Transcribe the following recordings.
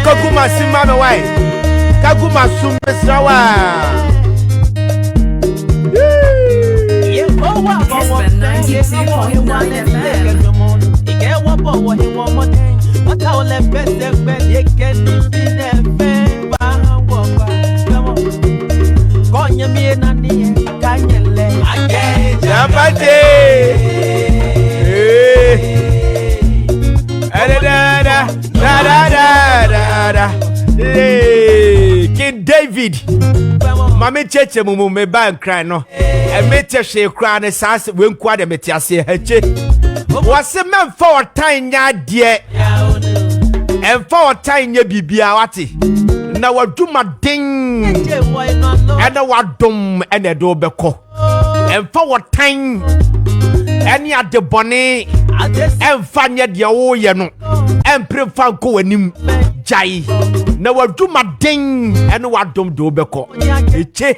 Kakuma simama wai Kakuma sumbesawa Kessben 92.9 FM. King David Mami cheche mumu me ban cry no e mete she cry ne sas we nkwa de mete ase hache wase men for time nya de en for time nya bibia wate na waduma den e na wadom e na do beko en for time eni ade bone en fa nya de wo ye no en prefa ko wanim jai na waduma den and wadom do beko eche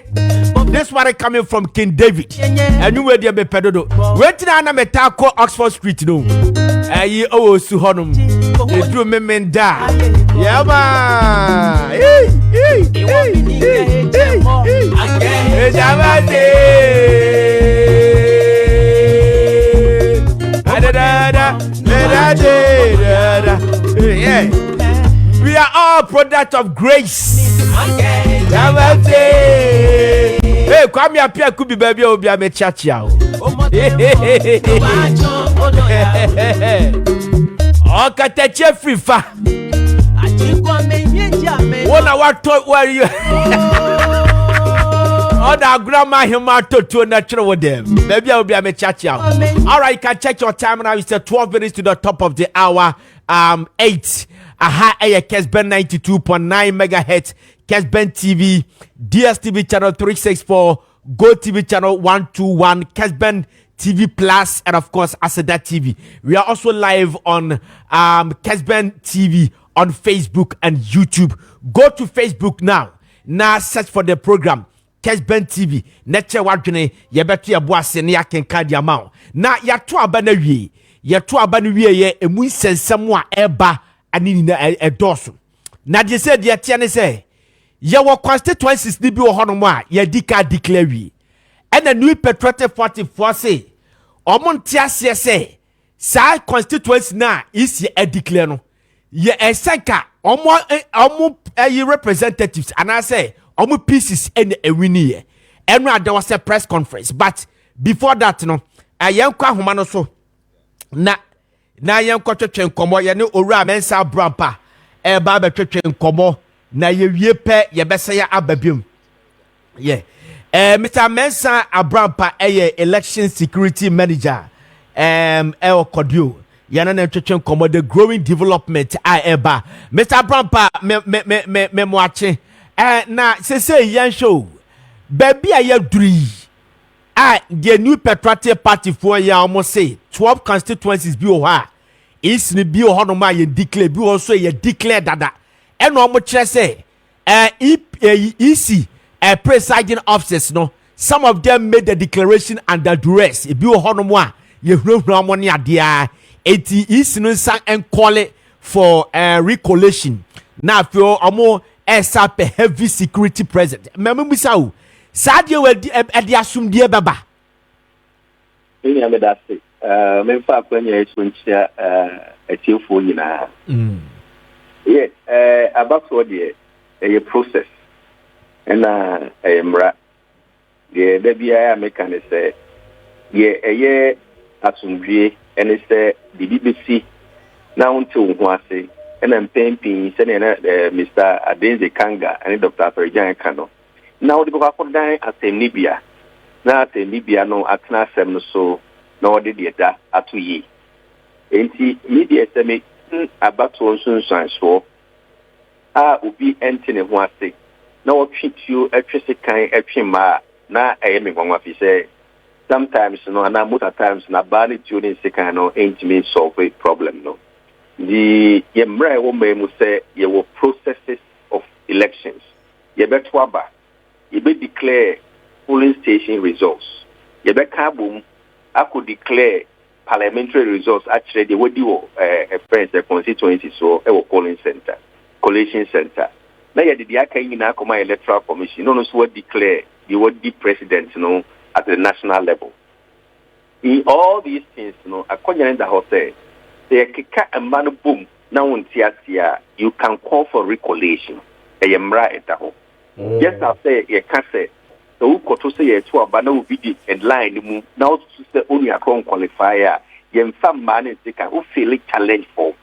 this one coming from King David and you were there be pedodo wait na meta ko Oxford Street no ayi o su honum e do memenda yeah ba we are all product of grace. Hey, come here, Pierre Kubi baby, I'll be a mechachi. Oh, Katache free fa. One hour talk where you. Oh, the grandma him out to a natural with them. Maybe I'll be a mechachi. All right, you can check your time now. It's 12 minutes to the top of the hour. 8. Aha, Kessben 92.9 megahertz, Kessben TV, DSTV channel 364, Go TV channel 121, Kessben TV Plus, and of course, Aseda TV. We are also live on Kessben TV on Facebook and YouTube. Go to Facebook now. Now search for the program Kessben TV. Neche wadwene yebeto yeboase ne yakenka dia ma. Na yato aba na wie. Yato aba no wie ye emu nsensem a eba ani na edoso. Na de se de tie ne se ye wo constituencies ni bi wo hono mo a ye dika declare wi. And a new patriotic 44 say omonte ase se sa constituency na is ye declare no. Ye esenka omo representatives and I say omo pieces and a winnie. And there was a press conference, but before that no ayenkwa homa no so na yenkwa twetwe nkomo ye ne owura mensa brampa e ba ba twetwe nkomo na ye wie pe ye bese ya ababiem yeah Mr. Mensa Abrampa election security manager Kodio yana na twetwe nkomo the growing development eba Mr. Abrampa me moache na sese yan show baby aye duri the new patriotic party for ya almost say 12 constituencies bi o ha is ni bi o no ma ye declare bi o so ye declare dada and no mo kire say EC presiding officers no some of them made the declaration under duress bi o no mo a ye hurahura mo ne ade a eti is no san and call it for recollation na feel omo SAP heavy security present member sao Sadia we edi asumdie baba. Ni ame da se. Me fa kwanya esunchia etiofo nyina. About what the process. Na mra. Ye da bia make an say ye asumdie ene say bibisi na unto ho ase. Na mpempi se na Mr. Adenze Kanga and Dr. Ferjan Kano. Now the Boko dying at Libya. Now at Libya no at Nasem so no did the at 2 years. And media semi about to also sign so will be entering one thing. Now I treat you a kind of ma na I am in one of say sometimes no and most of times na bad during second no ain't me solve a problem no. The Yemra woman say you will processes of elections. You bet waba. You bet declare polling station results. You bet kabum. I could declare parliamentary results. Actually, they would do a friends the constituency so a polling center, collation center. Now you did the Akayina Koma Electoral Commission. No, what declare the would be president, at the national level. In all these things, according to the hotel. They kika a man boom now on Tiasia, you can call for recollation. A yamra at the home. Just as say a cassette, the Uko to say a 12, but no video and line now to say only a crown qualifier, yam some man is the who feel it challenge for.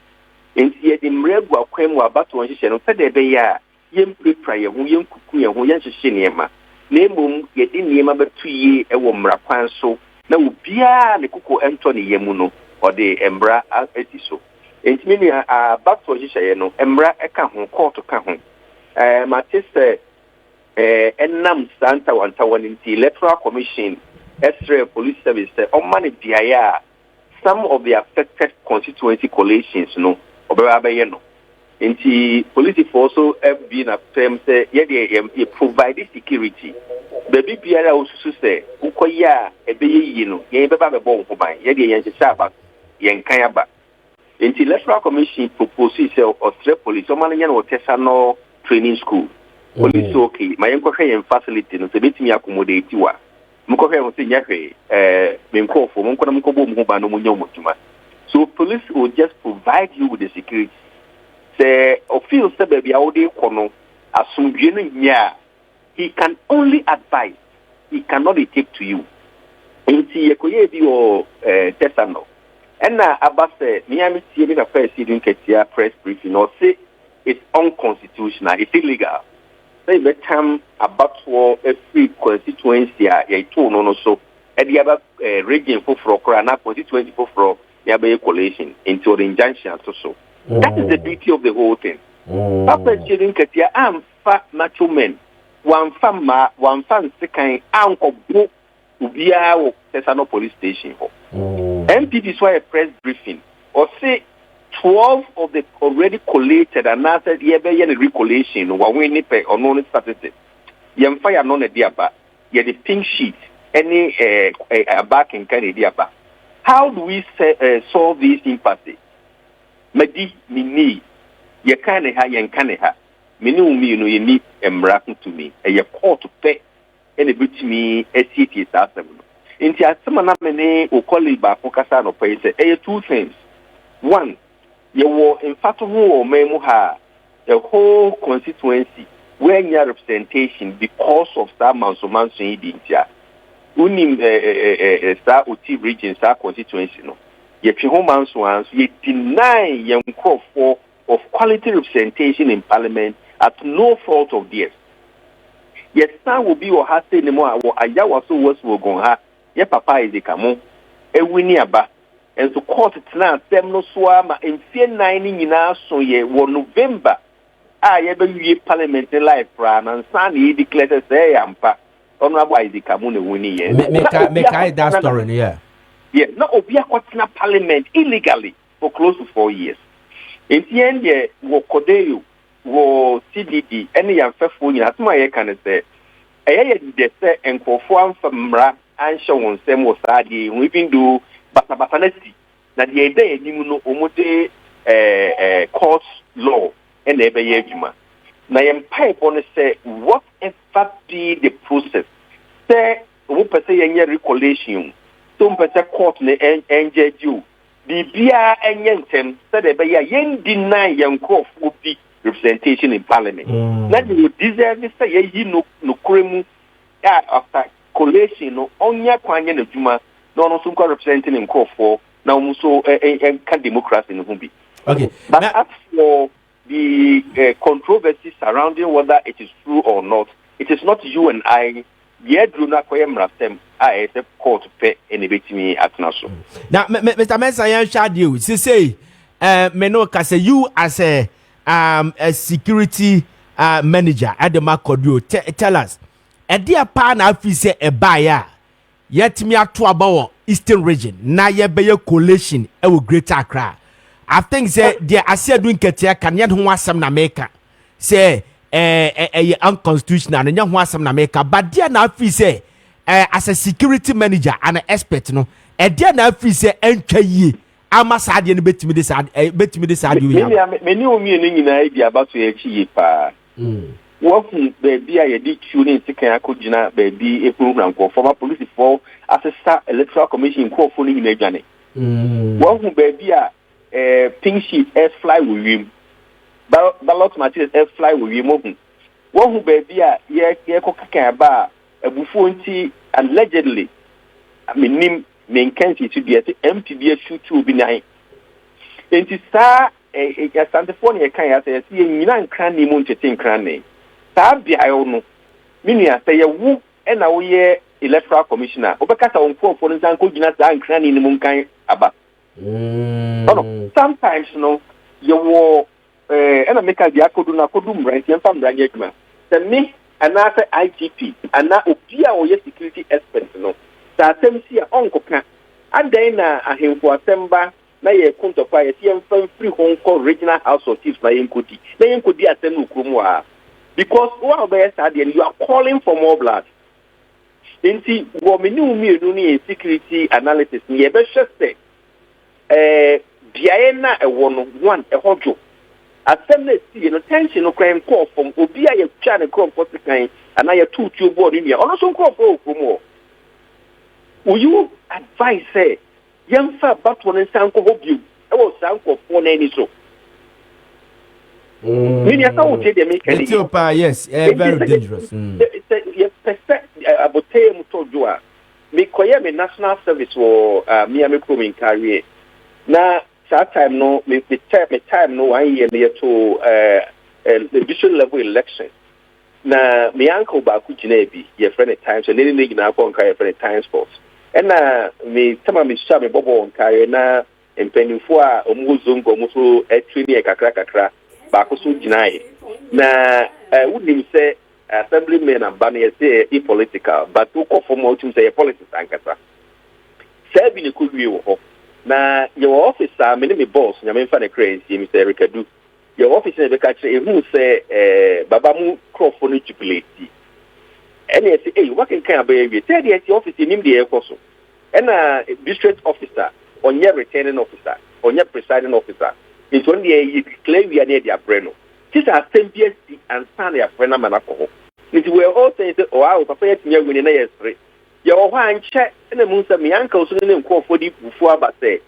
And yet in Rebwa Quemwa Batu and Shan said they ya, yam pre prayer, who young Kuku, who yan Shinema. Name yet in Yama 2 years a woman so now Bia the Kuku Anthony Yemuno. Or the Embra as it is so. It's meaning back to Jishayano, Embra Eka court to Kahun. Matisse Enam Santa one in the Electoral Commission, Extra Police Service, on money Biaya, some of the affected constituency coalitions, Oberabeno. And the police also have been a term say, yeah, provide security. Baby Biara also say, Ukoya, a baby, Yababa Bon, Yadi Yansaba. Yankayaba. In the Electoral Commission proposes Australia Police, Somalian or Tessano Training School. Police okay, my uncle and facility, no, to meet me accommodate you. Mukohe was in Yake, Minko for Munkobo Mubano Munyomutuma. So police will just provide you with the security. Say, or feel baby, Audi Kono, assume ya. He can only advise, he cannot dictate to you. In the Yakoye or Tessano. And now, Abbas said, Miami City Affairs didn't get here press briefing or say it's unconstitutional, it's illegal. Say the time about for a free constituency, a tone on so, and the other region for Crana constituency for Yabe coalition into the injunction so. That is the beauty of the whole thing. Papa didn't get here, I'm fat macho men, one fan second, uncle book. Ubia Tessano police station. MPs were a press briefing or say 12 of the already collated and answered Yabayan recollation or when nipe or non statistic. Yam fire non a diaba, yet the pink sheet, any a back in Canada. How do we solve this impasse? Madi Mini, Yakaneha Yankaneha, Minu me no you need a miracle to me, a ya call to pay. Any bit me a city is awesome. In the Asamana or Coliba Focasa no place, two things. One, you were in fact or Memoha, the whole constituency, where your representation because of Star Mansoman India. Unim Star Uti region, Star constituency. No, yet your home ones, you deny young crop for of quality representation in parliament at no fault of theirs. Yes, son will be or has said no more. I was so worse will go ha. Your papa is a camo, a winnie aba, and to court it now, them no swama, and fear 9 in our so ye were November. I ever ye parliament in life, Fran, and Sunday declared say, I'm pa. Honorable is the Camune winnie. Make I that story, yeah. Yeah, no, we are caught in a parliament illegally for close to 4 years. In the end, yeah, what Kodeo. Wo CDD any young faithful in Atuma can say, I say, and for form from Ra and show on same was we can do Basabatanesi. That the day you know, Omote court law and ever yejuma. Now, I'm pipe on say, whatever be the process, say, who per se any recollation, some per se court and you. The Bia and Yentem said, yen deny young Croft would be. Representation in parliament. That you deserve to say, no cremu after collation, no onya kwanya na juma, no some representing in call for now so can democracy in Humbi. Okay. But as for the controversy surrounding whether it is true or not, it is not you and I. Yeah, do not quite them. I a court pay any bit me at Nassau. Now, Mr. Mensah, I shall you. Say, Menoka, say you as a security manager at the Maakye. Tell us, a dear pan officer a buyer. Yet me at Tuabawa, Eastern region. Now ye be your coalition, Greater Accra. I think say they are still doing Ketia, can yet who was some Nameka. Say, unconstitutional, and young was some Nameka. But dear now, say, as a security manager and an expert, no, a dear now, say, NKE. I must add you bet me this, bet me this. Many of me in idea about to achieve. What baby I did tuning to Kajina, baby, a program for former police for as a star electoral commission call for in a journey. What baby pink sheet air fly with him. Ballot materials air fly with him. What baby coca bar a buffon allegedly. I mean, main country to be at the MTB shoot to be nine. And to start a Santa Fonia can say, seeing Milan cranny moon to think cranny. Sabi I know. Meaning I say a woo and a year electoral commissioner. Obakata on poor for instance, could not and cranny in the moonkind about. Sometimes, you war and I make a diakoduna kodum right and some rangema. Then me another IGP and now Opia or your security expert, That same see uncle can. And then I him for September. Na ye kunto kwa ye free home call regional house of chiefs na yenkodi. Na yenkodi atenu krumwa. Because one of the said you are calling for more blood. Enti wo meni umi ni security analysis ni ebe hwese biaye na ewo no one ehojo. Asem see no tension no crime call from obi a ye twa ne crop for sekan ana ye tutu board ni ono so crop for krumwa. Will you advise say Yamfa Batwan and Sanko hope you. I was Sanko for any so. Many I would say they make a yes, very dangerous. About Tame told you, me Koyame National Service for Miami Proving career. Now, that time no, me time no 1 year near to the district level election. Now, my uncle Baku Jinebi, your friend at times, and any league now on your friend at times sports. And me tama me sha me bobo on kare na empenifo a omuzungo muso etwini e kakra ba ko so ginai na wonim say assemblymen and ban say e political but to ko for mo tum say politics ankasa say bi ne ko wie wo ho na your officer me ne me boss nyame fa ne crazy Mr. Rikadu your officer be ka kire hu say baba mu crofo no jubilate. And I say, hey, what can I be? Tell the office in the air course. And district officer, on your returning officer, on your presiding officer, it's only you claim we are near their brain. These are same BSC and stand their friend of alcohol. It will all say, oh, I will prepare to you in a yesterday. Your one check and the moon me uncle so name call for the before but say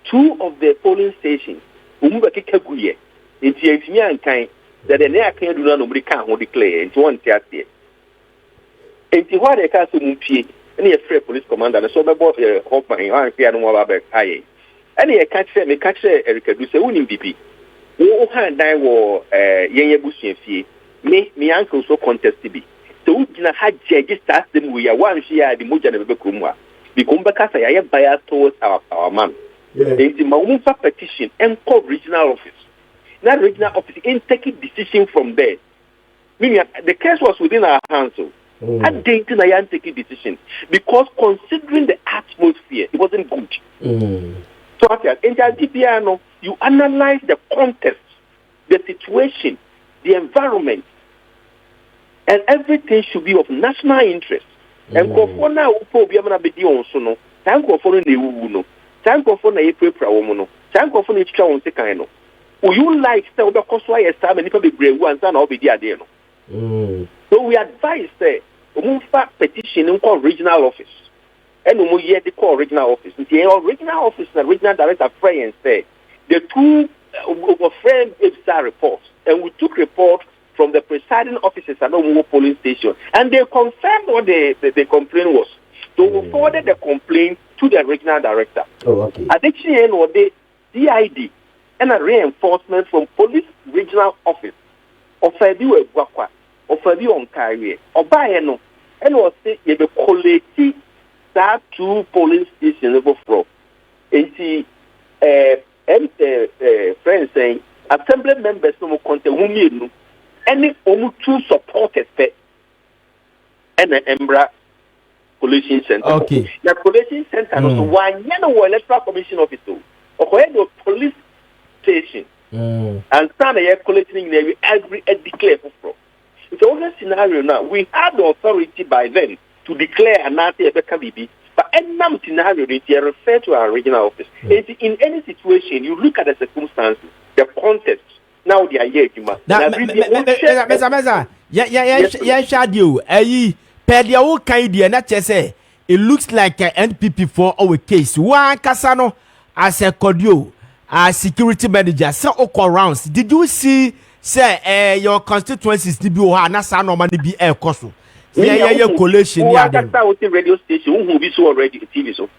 2 of the polling stations, Umubakaguye, it's me and kind that the near can do nobody can declare into one theatre. And what they can't see, any free police commander, and so my boss, hope my hand, no more about high. Any catch me catch Erica do say, winning BP. Oh, hand I war Yanya Bush fee. Me uncle so contest to be. So we did not have judges ask them we are one share the Mujan of Bekumwa. Become because I am biased towards our man. It's my own petition and call regional office. That regional office in taking decision from there. Meaning the case was within our hands. I didn't take a decision because considering the atmosphere, it wasn't good. So in the you analyze the context, the situation, the environment, and everything should be of national interest. And for now, we are going to be on so no. Thank you for the new. Thank you for the April Prawomono. Thank you for the Chow Sekano. Would you like to tell the cost why a time and if be brave ones and I'll be there? So we advise say petition in call regional office. And we hear the call regional office. The regional office and regional director pray and say the two frame EBSA reports and we took report from the presiding officers at the polling station and they confirmed what the complaint was. So we forwarded the complaint to the regional director. Additionally, what the DID and a reinforcement from police regional office of Fediwe Gwakwa ofa bi on carry obaye no and was say you be collect that two police station level from enti friends saying assembly members no content wumi any two supporters pe and Embra Collation Center. Okay. The Collation Center no one no electoral commission officer or the police station and stand there collecting every declare for. It's always scenario now. We have the authority by then to declare an BB, but any scenario they refer to our regional office. In any situation, you look at the circumstances, the context. Now they are here, it looks like an NPP for our case. One Casano as a cordio, as security manager, so all rounds. Did you see, say, your constituencies to be Nasa normally be a coso? Your collation, radio station who be so already TV so.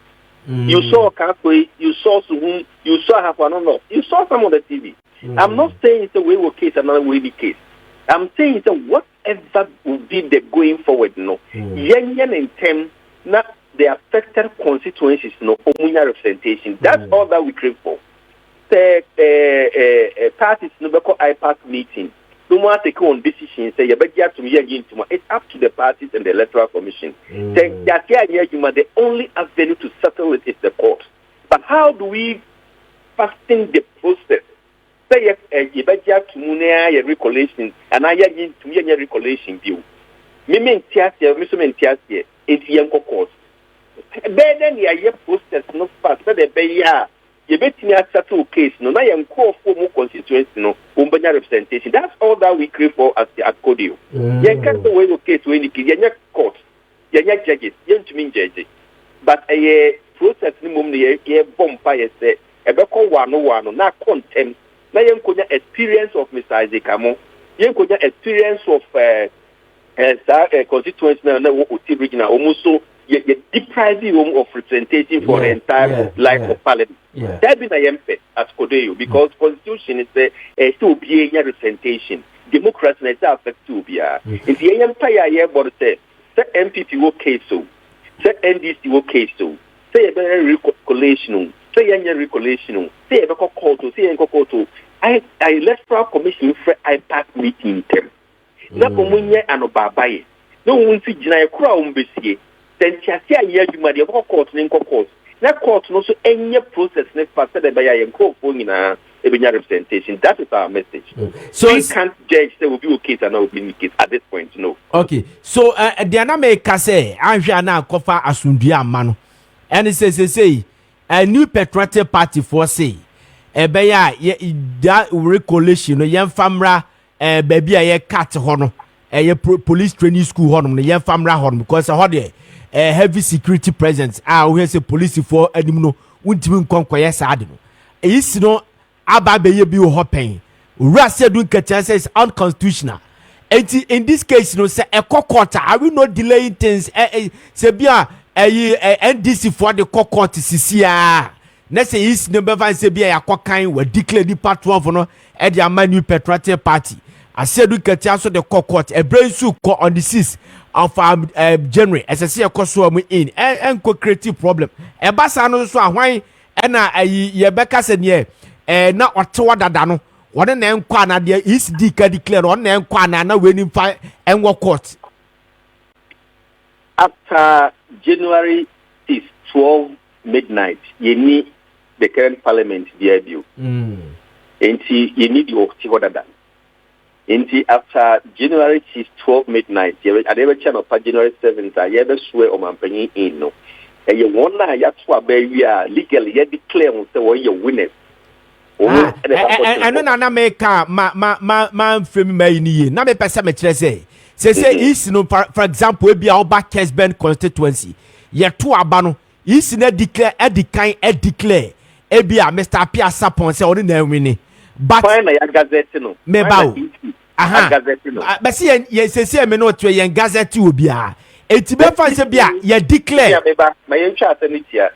You saw Kakwe, you saw Suhun, you saw Hafano, you saw some of the TV. I'm not saying it's a wayward case, another wavy case. I'm saying it's a whatever will be the going forward, no. Yen in term, not the affected constituencies, no, communal representation. That's all that we crave for. The parties, no, IPAC meeting. No more take on decisions, say, it's up to the parties and the electoral commission. The only avenue to settle it is the court. But how do we fasten the process? Say you better to munea recollection and I to me a recollection view. Meaning Tiasia, Missum Tiasia, it's young course. Then the process no fast, but the Baya, you bet me a settle case, no, I am called for more constituency, no, Umbanya representation. That's all that we crave for as the Accordio. You can't the way of case to indicate your court, your judges, young to mean judges. But a process minimum the bomb fire say, a beco one, not contempt. Now you could experience of Mr. Isaac Amo. You could experience of constituency now regional almost so you deprive you of representation for the entire life of parliament. That be I as Kodeo because constitution is to be a representation. Democracy is affect to be if the empire here but say MPP will case so, say NDC will case so, say a better recollection. Say any recollection. Say a call to say a call to. I electoral commission for IPAC meeting them. Na komunye anobabaye. No one see jina ekura umbesie. Then tiasia ye adwuma de court ne court. Na court no so any process ne faster the baya yenko for nyina ebenya representation. That is our message. So we can't judge say will be okay and not be case at this point no. Okay. So the anameka say anhwa na kofa asundua amano. And it say a new patriotic party for say ebeya that recollection no yen famra baby a ye cat hono police training school hono no yen famra hono because ho de heavy security presence we say police for anim no wuntimi nkonkoye saade no is no aba beye bi ho pen ura say do nketia says unconstitutional. In this case no say a court are we not delaying things say bia NDC for the court CCA. Next is number 5 say be a kind we declare the part 12 no e the new patriotic party. I said we can also the court a brain soup on the 6th of January as I see a cost in and creative problem. E basa no so ahwan e na Yebeka said ye na otewa dada no one na enkwa na de is declare on na enkwa na we ni fa enwo court after January 6, 12 midnight, you need the current parliament debut. And you need the October. And after January 6, 12 midnight, you have a channel for January 7th, I ever swear on my penny in no. And you want to be legally, you declare you're winners. I know na make ma frame me na me pesa me kire say is no for example we be our back Kessben constituency ye to aba no is na declare declare e be a Mr. Apia Sapon say ori na wini but fine na gazette no me ba gazette no but see ye say me no to ye gazette obi a eti be fa say bia ye declare me ba my ntwa asanitia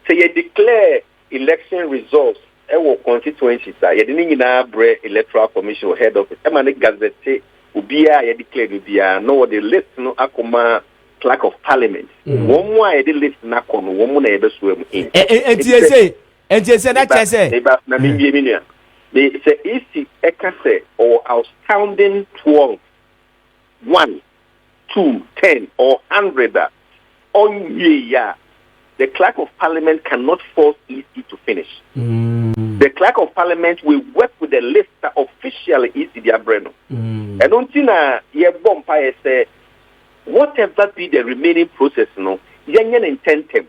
say ye declare election results constituencies are yet in our electoral commission head office. I'm a gazette ubia ye declare ubia no the list no akoma clerk of parliament one more ye the list na kono one more na ye beso am in say na chese na me nua they say easy eka say or outstanding 12 1 2 10 or 100 on year the clerk of parliament cannot force EC to finish. The clerk of parliament will work with the list that officially EC their breno. And until ye bompa say whatever be the remaining process no yenyen intentem.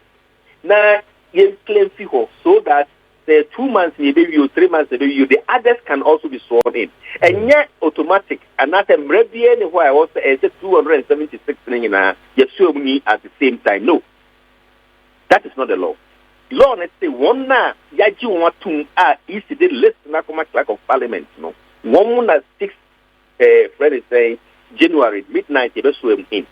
Na ye claim fiho so that the 2 months maybe you 3 months maybe you the others can also be sworn in. And yet automatic and not a mrebie anywhere was 276 thing na yesu me at the same time. No. That is not the law. Law let's say one na yaji watum is the list na come clerk of parliament no. One na 6 friend is saying January midnight you so in.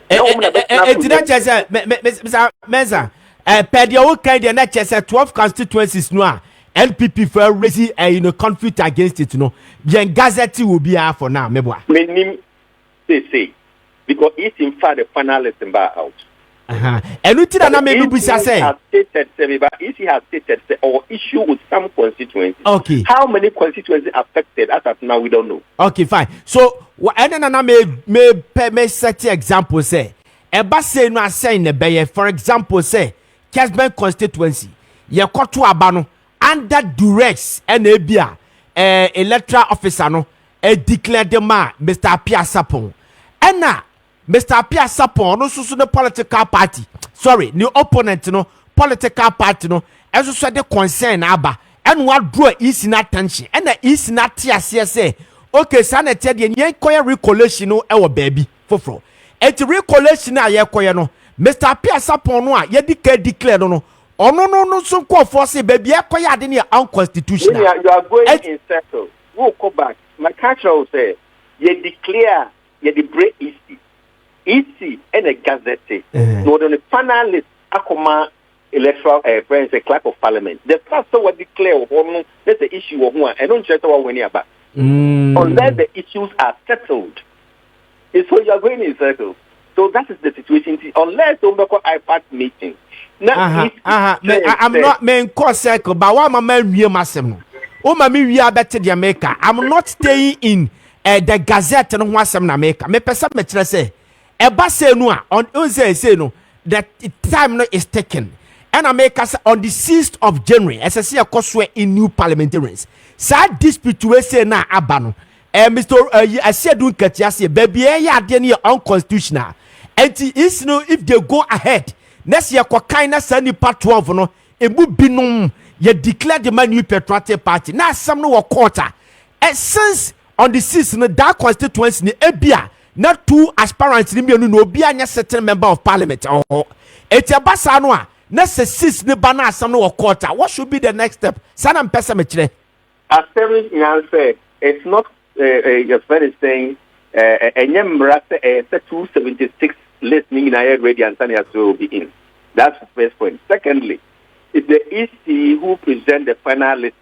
Did that just Mr. Mensa per the old kind of not just 12 constituencies no NPP for raising a conflict against it no. Bien gazette will be here for now meboa. Meaning say because it's in fact the final list bar out. And we tell na maybe say he has stated or issue with some constituencies. Okay. How many constituencies affected as of now we don't know. Okay, fine. So and then na may set example say eba say no assign ne be for example say Kessben constituency ye koto aba no under duress and ebia electoral officer no declare the man Mr. Piasapon. And na Mr. Pierre Sapon, no so the political party. Sorry, new opponent no political party no. As you said the concern aba and what draw is in attention and the is not say okay, sana tell the yen koya recollection no our baby for. Et recollection na ye koya no. Mr. Pierre Sapon no ye declare no. Oh no so call for say baby ye koya de ne unconstitutional. You are going in circles. We'll go back. My country will say ye declare ye the break easy. EC and a gazette. No, on the final list, Akoma electoral friends, a clerk of parliament. The first one declare that's the issue of one. I don't just know when you're back. Unless the issues are settled. So you are going in circles. So that is the situation. Unless you go IPAC meeting. I'm not main course circle, but why my man we masem. Oh, my we are better than America. I'm not staying in the gazette and wasam na America. Me person me say. Eba say no on say no that time no is taken and I make us on the 6th of January as I see a coswe in new parliamentarians sad dispute we say na abano Mr. I said don't catch us baby ya dey unconstitutional and is no if they go ahead next year kwa kind of send part 12 no ebu binom ye declare the man new patriotic party na some no quarter and since on the 6th no that constituency ni ebia not 2 aspirants ni no be a certain member of parliament oh it's a basa no a na se 6 ne bana asam no quarter what should be the next step sana mpesa me kire as seven answer it's not your friend is saying enyemra say 276 listening in air ready and Sanya will be in. That's the first point. Secondly, it's the EC who present the final list.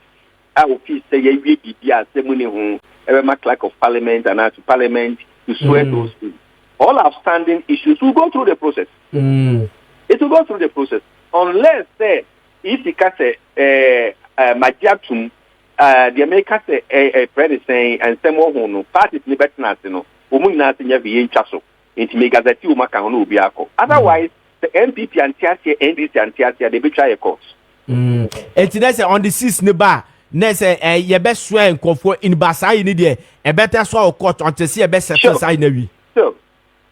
I will say you be as ceremony who ever clerk of parliament and to parliament to swear those things. All outstanding issues will go through the process. It will go through the process unless say EC can say Majiatum the America say a friend is saying and some more no parties ni better no umu na tinya bi nchaso enti megazeti u maka no obi akọ otherwise the NPP and TRC NDC and TRC they be try a court enti na say on the 6th ne ba na say ye be swear nkofo in basai ni de e better so court until see e be settle sai na wi so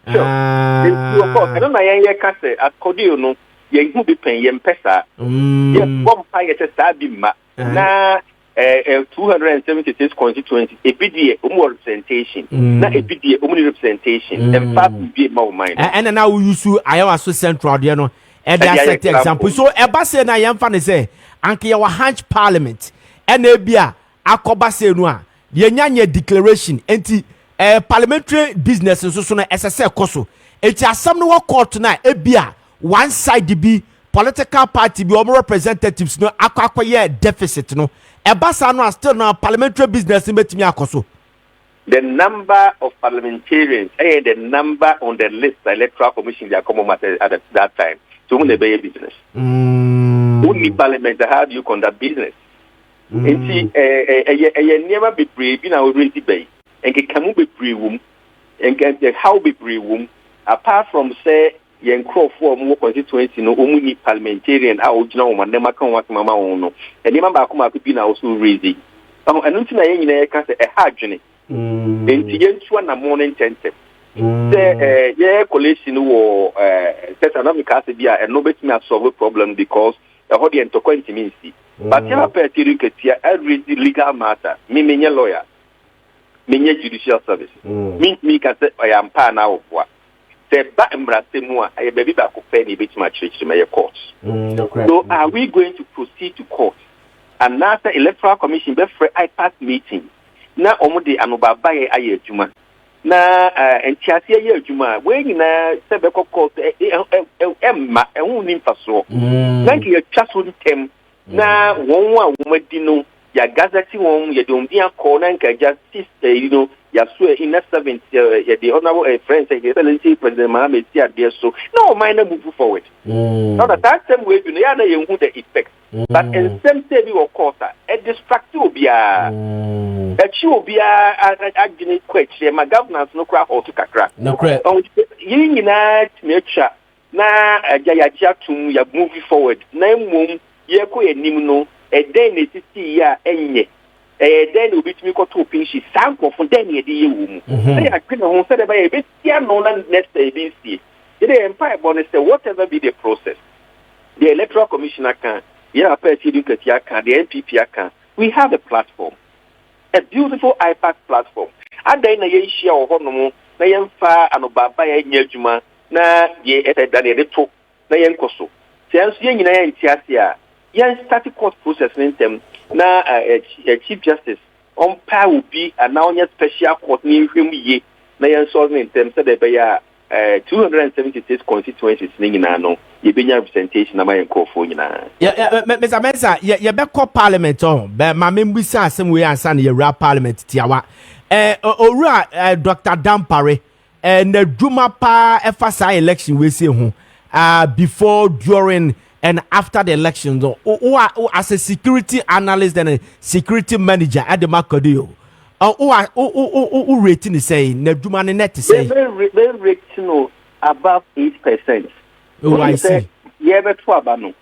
of course I don't know yen ka say according no ye hu bi pen ye mpesa ye bom pa ye say bi ma na 276 constituencies, a PDA, representation. Not a PDA, representation. And fast be more mind. And now we use to Iowa so central, you know, and that's an example. So, Eba say na yam fan say, Anki our Hanch Parliament, and Ebia, Akoba say no, the Nyanya declaration, anti parliamentary business, and so on, SSL Koso. It's a some no court tonight, Ebia, one side be political party, be more representatives, no, Akwaye deficit, no. Ebasa no still na parliamentary business in betimi akoso. the number of parliamentarians and the number on the list, the electoral commission, they are common matter at that time. So when they buy a business, only parliament, how do you conduct business? And see, never be brave in our ready bay, and can be brave womb, and get the how be brave womb, apart from say, young crow for more constituency, no only parliamentarian, our original one, never come what Mamma no, and the member come up to be now so raising. And until I can say a hard journey. Nti yentua na morning tentem say yeah collation wo says anamika say bia no betimi solve problem because how the entoko intimacy but ya petiri ketia every legal matter me menye lawyer menye judicial service me ka say I am pa na ofwa say ba emrase mu a e baby ba ko pe ni betima church me court so are we going to proceed to court and after electoral commission be free IPAS meeting na omude anobaba ye aye adwuma na entiase ye adwuma we nyina sebe kokko emma ehun ni mfaso na ki ye twaso ntem na won a womadi no ya gazeti won ye de ombia call na nka justice ya so in the 7th ye the honorable friend say excellency president Mohammed Siade so no minor move forward now that time we do ya na ye hu the effect but in some say we of course a distract obia that you be a question my governance no crack or to kakra no crack yin na make sure na jaya tum ya move forward na mum ye ko enim no e den ne titi ya enye den obi tumi ko to pinchi sanko fo den ye de ye wo mu say akene ho say ba ye be tia no na next day be see the empire bonus say whatever be the process the electoral commissioner can yeah party educatia can the NPP can we have a platform, a beautiful iPad platform. And then a share of honomo, na yemfa anobaba ya nyejuma na ye etedane de to na yenkoso. Sense ye nyina entiasia, yen static court process them na chief justice on pa will be and now special court ni hwem ye na yen solve them say be ya 276 constituencies nyina no ye benya representation na my nkofo nyina Mr. Mensa ye be call parliament on be ma membisa asem we ansa na ye ra parliament tiawa owura Dr. Dampare na dwuma pa efasa election we say ho before, during and after the elections as a security analyst and a security manager at the Maakye rating is saying na dwuma ne net say they rating above 8%. Oh, I see. Yeah, but for Abano,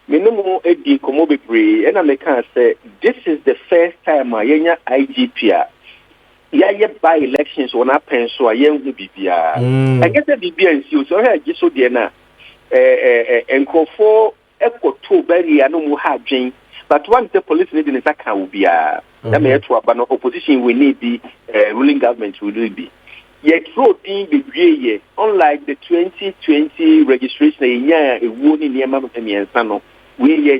minimum edi komo bebre, and I can say this is the first time I yenya IGP. Yeah, by elections when I pen so I young BBA. I guess the BBA and so I just so dear and for echo to bury and no have Jane. But once the police need in the account will be a Abano opposition we need the ruling government will be. Yet road in the unlike the 2020 registration a wound in the we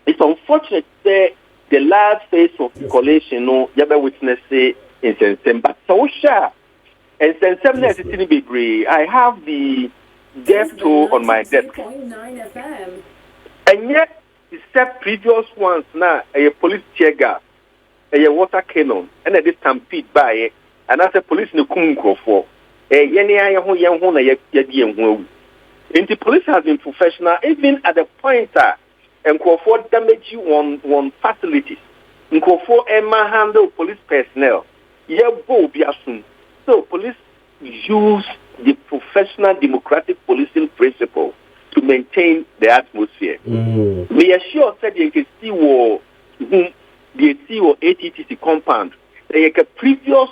it's unfortunate that the last phase of collation no yaba witness say in September. So sure and September I have the death toll on my desk. And yet except previous ones now a police tear gas, a water cannon, and a stampede by it. And as a police no kumko for the police has been professional even at the point that and for damage on facilities and for Emma handle police personnel so police use the professional democratic policing principle to maintain the atmosphere. We are sure that you can see the ATTC compound the previous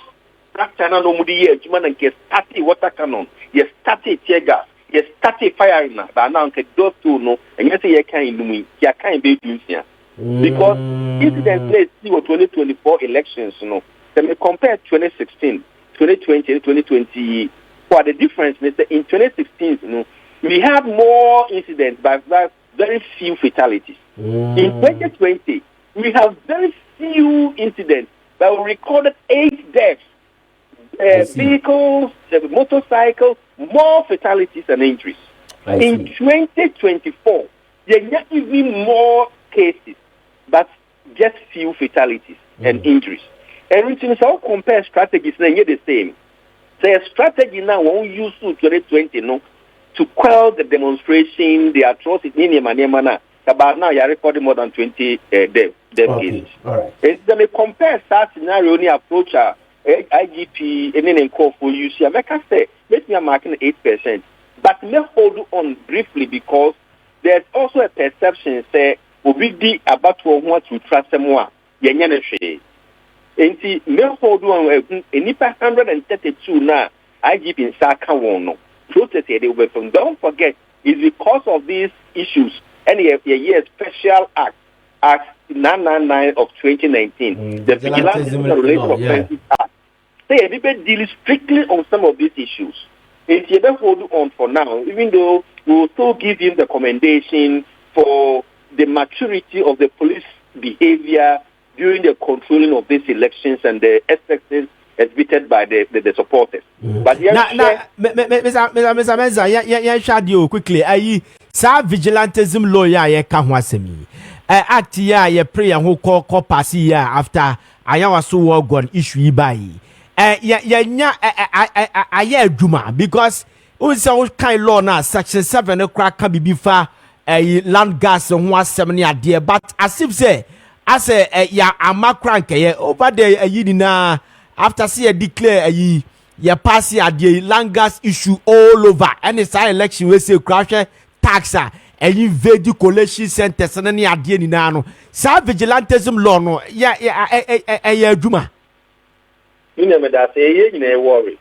China no mudi ye juma and get started water cannon, ye started tear gas, ye started firing but now ke those two no and you say ye can't do me, you can't be doing here. Because incidents let's see what 2024 elections no. Then we compare 2016, 2020, 2020 for the difference in 2016 no, we had more incidents but very few fatalities. In 2020 we have very few incidents but we recorded 8 deaths. Vehicles, motorcycles, more fatalities and injuries. In 2024, there are even more cases, but just few fatalities and injuries. And since all compare strategies, now the same. So a strategy now won't use to 2020 no to quell the demonstration, the atrocity in Yamana. About now, you're recording more than 20 death cases. Right. And then we compare that scenario, only approach IGP, and then call for you. See, I can say, let me marking 8%. But let's hold on briefly because there's also a perception, say, we be about to want to trust someone. And see, let's hold on, and if 132 now, IGP in Saka won't protest they will from. Don't forget, it's because of these issues. And a year special act 999 of 2019, the Vigilante Related Offences Act. Say everybody deals strictly on some of these issues. It's you don't hold on for now, even though we will still give him the commendation for the maturity of the police behavior during the controlling of these elections and the excesses exhibited by the supporters. But Mr. Menza, yeah, shadow quickly. Sa vigilantism lawyer ye ka ho asemi. Act ya ye pray and who call pass ya after ayawa so war gun issue bai. Nya aye adwuma because we say kind law na section 7 crack can be fa land gas ho asem ne ade but as if say as ya amakra nke over there yi na after see declare ya pass ya the land gas issue all over and it's an election we say crash taxa and invade collation centers and any idea ni no sa vigilantism law no ya adwuma you know that you worry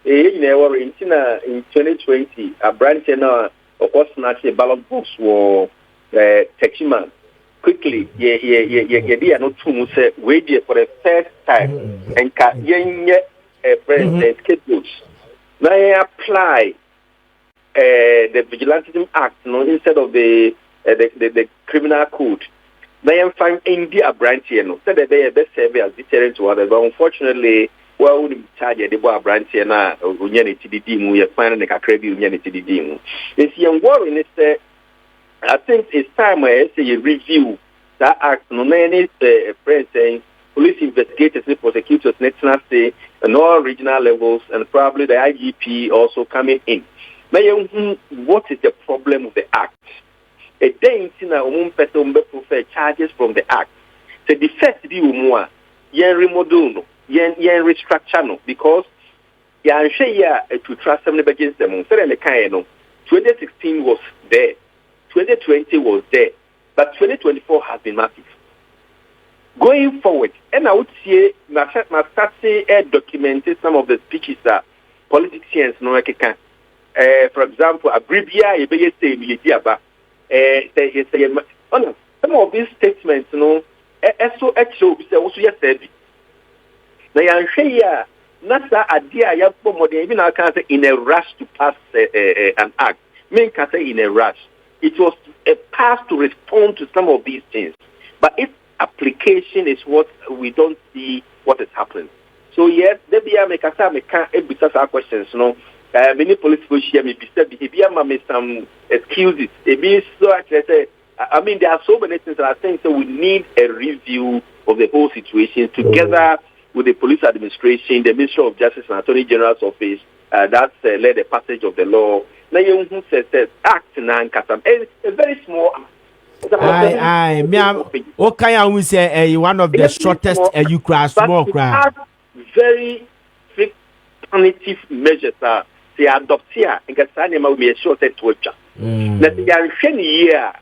in 2020 a branch now of course not a ballot box or Techiman quickly yeah no too say wait for the first time and president schedules now apply the Vigilantism Act, instead of the criminal code. They find India branch here, no. So that they are best served as deterrent to others. But unfortunately, well, we charge the boy branch here now. We are finding the crazy unity. It's young worry. I think it's time I say a review that act. No many friends saying police investigators, prosecutors, national state, and all regional levels, and probably the IGP also coming in. Now, what is the problem with the act? A day in a person prefer charges from the act. So the first view more, yen remodel, yen restructure no, because yan share to trust them against them. So the kind 2016 was there, 2020 was there, but 2024 has been massive. Going forward, and I would say, my start say documented some of the speeches that politicians no can. For example, Abribia, some of these statements, also yesterday. Now, I'm sure not that idea, even I can't say in a rush to pass an act. Men can say in a rush. It was a pass to respond to some of these things. But its application is what we don't see what is happening. So, yes, there be a can't questions, many police officials may be said, if you have some excuses, it means so I mean, there are so many things that I think so we need a review of the whole situation together with the police administration, the Ministry of Justice and Attorney General's office that led the passage of the law. Now, you says act now, a very small act. Okay, I will say one of the shortest you crash, small crash. Very strict punitive measures are. They adopt here and get signing will be a short torture. That they are shiny year.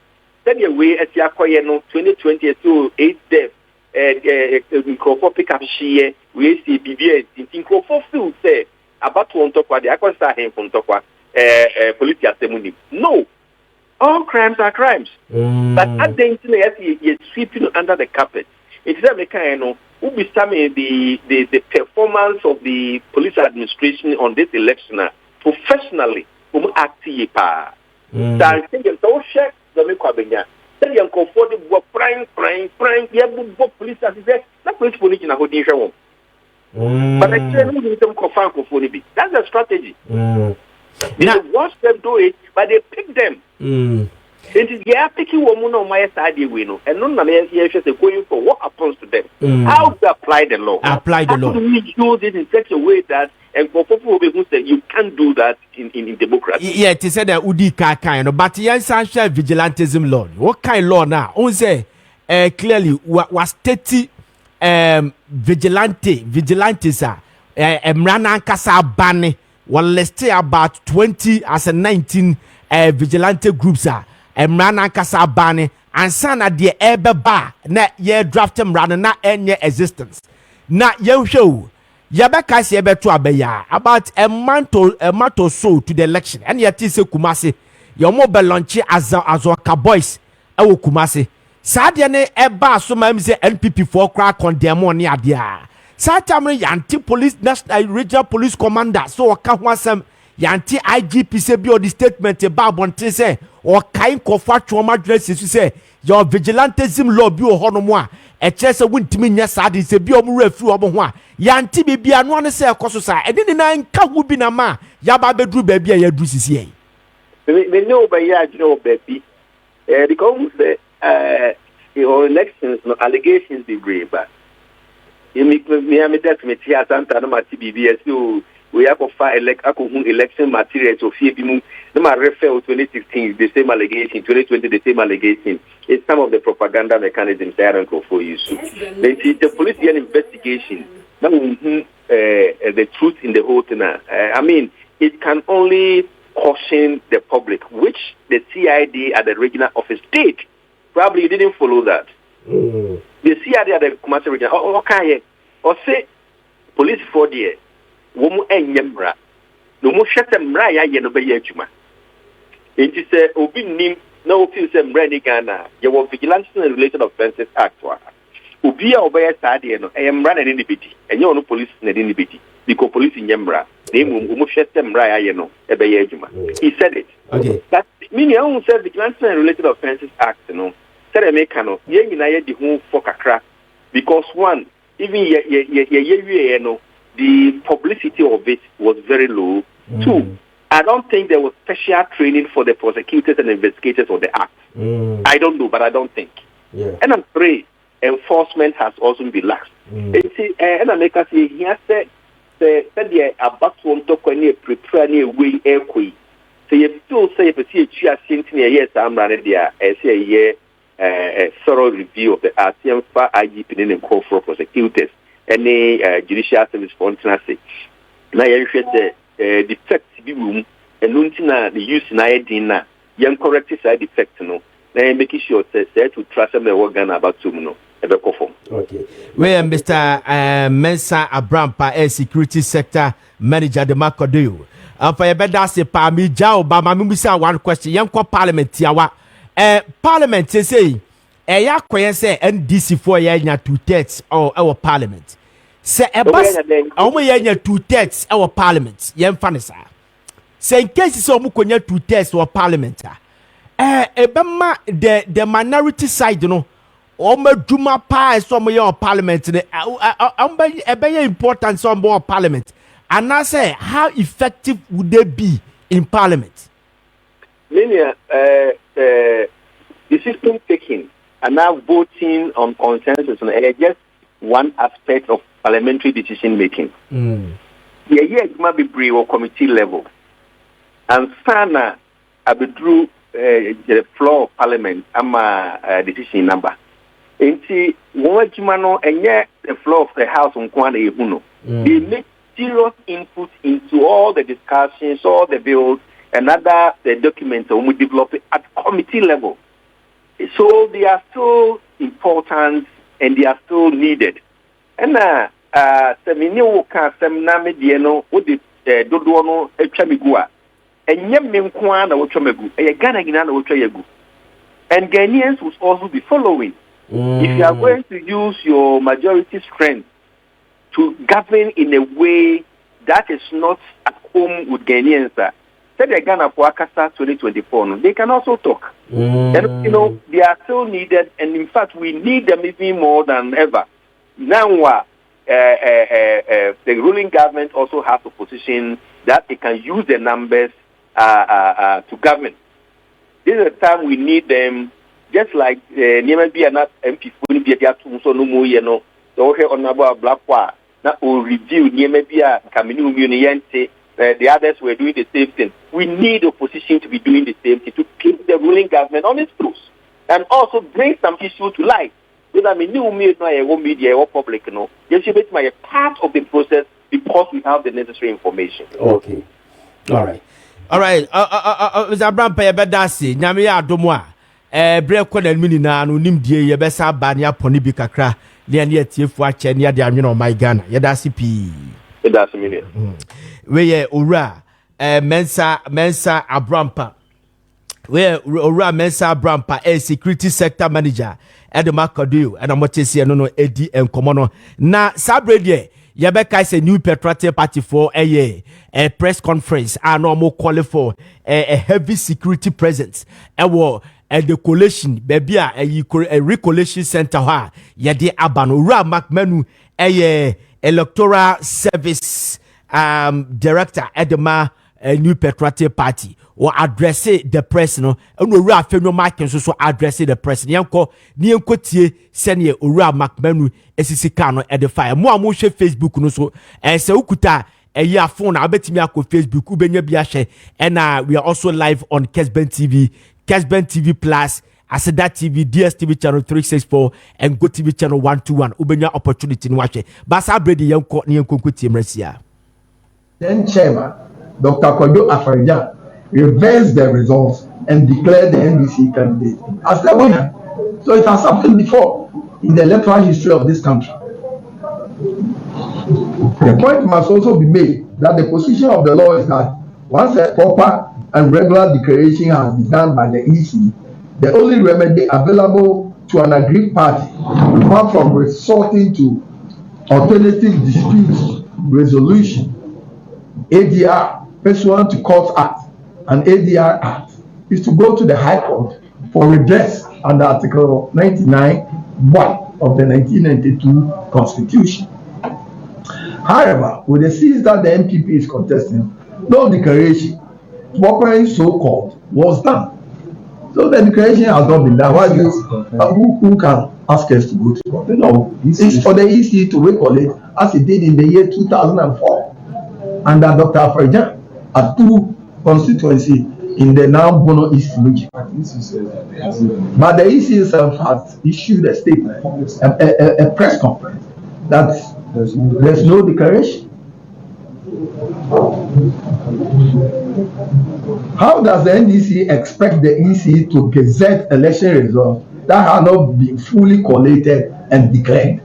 Then you way as you acquire 2022 8 deaths in Crawford pick up she we see BBS in Crawford field say about to on top of the Aquastar him from top police testimony. No, all crimes are crimes. But at the internet, you're sweeping under the carpet. It's a mechanical. Who be the performance of the police administration on this election professionally active pa. I think it's all check the Mekabenya. Tell you comfortable prime yeah police officer that police in a holding show. But I tell you need them confirm conformity. That's the strategy. They watch them do it, but they pick them. It is yeah, picking woman on my side, we know, and none of them going for what happens to them. How to apply the law? Apply the law. How do we use it in such a way that, and for people who say you can't do that in democracy? Yeah, it is said that Udi kind, but yes, social vigilantism law. What kind of law now? On say clearly was 30 vigilantes are Mrana Kasa Bane. Well, let's say about 20 as a 19 vigilante groups are Mrana Kasa Bane and sana de ebe ba na ye draft mrana na enye existence. Na ye show Yabeka se ebe to abeya about a month or so to the election. And yet is a Kumasi, your mobile launch as a boys. Ewo Kumasi. Sadiane eba so mamze NPP for crack on demo ni adia. Satamre yanti police national regional police commander so waka wasem yanti IGP se bi the statement about bonte say or kind kofa trauma dresses say your vigilantism law bi o hono mo a e chese wuntimi nya sade se bi o mu refi o ho a yanti bibia no ne say ekoso sa e ni na nka hu bi na ma ya ba bedru ba bia ya dru sisi e me no ba ya no ba bi because your elections no allegations be brave but me that me tia santa no mati BBS so we have to file election materials of fear bimu no ma refer 2016 the same allegation 2020 the same allegation. It's some of the propaganda mechanisms that are for you so the police investigation the truth in the whole thing. I mean it can only caution the public, which the CID at the regional office did. Probably you didn't follow that. The CID at the commercial regional, okay, or say police for the woman and yemra. No more shut them right, I know by Yachuma. It is a opening no few some brandy Ghana. You were Vigilance and Related Offences Act. Ubia obey a Sadiano, I am running in the bitty, and you know police in the bitty. Because police in Yembra, they will shut them right, you know, a Bayajuma. He said it. Okay. That meaning I won't say Vigilance and Related Offences Act, you know. Said a mechano, Yang the home for Kakra. Because one, even you know, the publicity of it was very low. Two, I don't think there was special training for the prosecutors and investigators of the act. I don't know, but I don't think. Yeah. And I'm three, enforcement has also been lax. And I make us say, he has said, the about one talk when you prepare near way airquay. So you still say if you see a sentence, yes, I'm running there. I say a thorough review of the RTM for IGP and call for prosecutors and the judicial service for international. Now you should defect be room and Luntina the use in Iadina, young corrective side defect no. Now making sure that to trust them the organ about to know. Okay. Where Mr. Mensa Abrampa, a security sector manager, the Maakye. For your better say, Pami Jao, Bama, Mumisa, one question, young parliament, Tiawa. Parliament, say, a yakwe say, NDC for ya 2/3 or our parliament. Say, a bus, only ya 2/3 our parliament, young Fanisa. Say, in case it's almost 2/3 or parliament. Ebema, the minority side, you know. Juma pa some your parliament important some more parliament and I say how effective would they be in parliament? Decision taking and now voting on consensus and just one aspect of parliamentary decision making. It might be brief or committee level and sana abidru the floor of parliament ama decision number. Inti wajimano enye the floor of the house on Kwana Ehuno. They make serious input into all the discussions, all the bills, and other the documents that we develop at committee level. So they are so important and they are so needed. And semini woka semna medieno odi dodono etwamegua. Enye menkwa na wotwamegu. Eye Ghana gina na wotwayegu. And Ghanaians will also be following. If you are going to use your majority strength to govern in a way that is not at home with Ghanaians, say the Ghana for Akasa 2024, they can also talk. And you know they are still needed, and in fact we need them even more than ever. Now, the ruling government also has a position that it can use the numbers to govern. This is the time we need them, just like Niema be an MP for be a so no more, you know. So okay, on about Black War, now we'll review Niema be a Camino Uniente. The others were doing the same thing. We need opposition to be doing the same thing to keep the ruling government on its toes and also bring some issues to light. Because I mean, new media or public, you know, you should be a part of the process because we have the necessary information. Okay. All right. Mr. Abraham Payabedasi, Namia Domoa, break one and minina, no nimdia, Yabesa Bania Ponibi Kakra, Liania Tifwa Chenia, the Amino, my gun, Yadasi P. That's a minute. Where Ura, Mensa Abrampa. Where Ura Mensa Abrampa, a security sector manager, at the Maakye, and I'm what you see, no, Eddie and Comono. Now, Sabre, Yabeka is a new patriotic party for a press conference. I normal call for a heavy security presence. At the coalition, baby, a recollation center. Yadi Abano, Ura Macmenu, a electoral service director at the new patriotic party or address the press no and we are no marking so address the press nyanko tie senior ura macmenu esisi at the fire mo share Facebook no so and se ukuta a phone abetimi akọ Facebook ubenya bi ahye and we are also live on Kessben TV Plus, Aseda TV, DSTV channel 364 and Go TV channel 121. Ubenya opportunity in watch. Basa Brady Yanko Nyanko Team Resia. Then Chairman Dr. Kojo Afarija reversed the results and declared the NDC candidate as the winner. So it has happened before in the electoral history of this country. The point must also be made that the position of the law is that once a proper and regular declaration has been done by the EC, the only remedy available to an aggrieved party, apart from resorting to alternative dispute resolution, ADR, pursuant to Court Act and ADR Act, is to go to the High Court for redress under Article 99(1) of the 1992 Constitution. However, with the seats that the MPP is contesting, no declaration, properly so-called, was done. So the declaration has not been done. Why do who can ask us to go to court? No, it's for the EC to recollect as it did in the year 2004 under Dr. Afarija at 2 constituency in the now Bono East region. But the EC itself has issued a statement, a press conference, that there's no declaration. How does the NDC expect the EC to gazette election results that have not been fully collated and declared?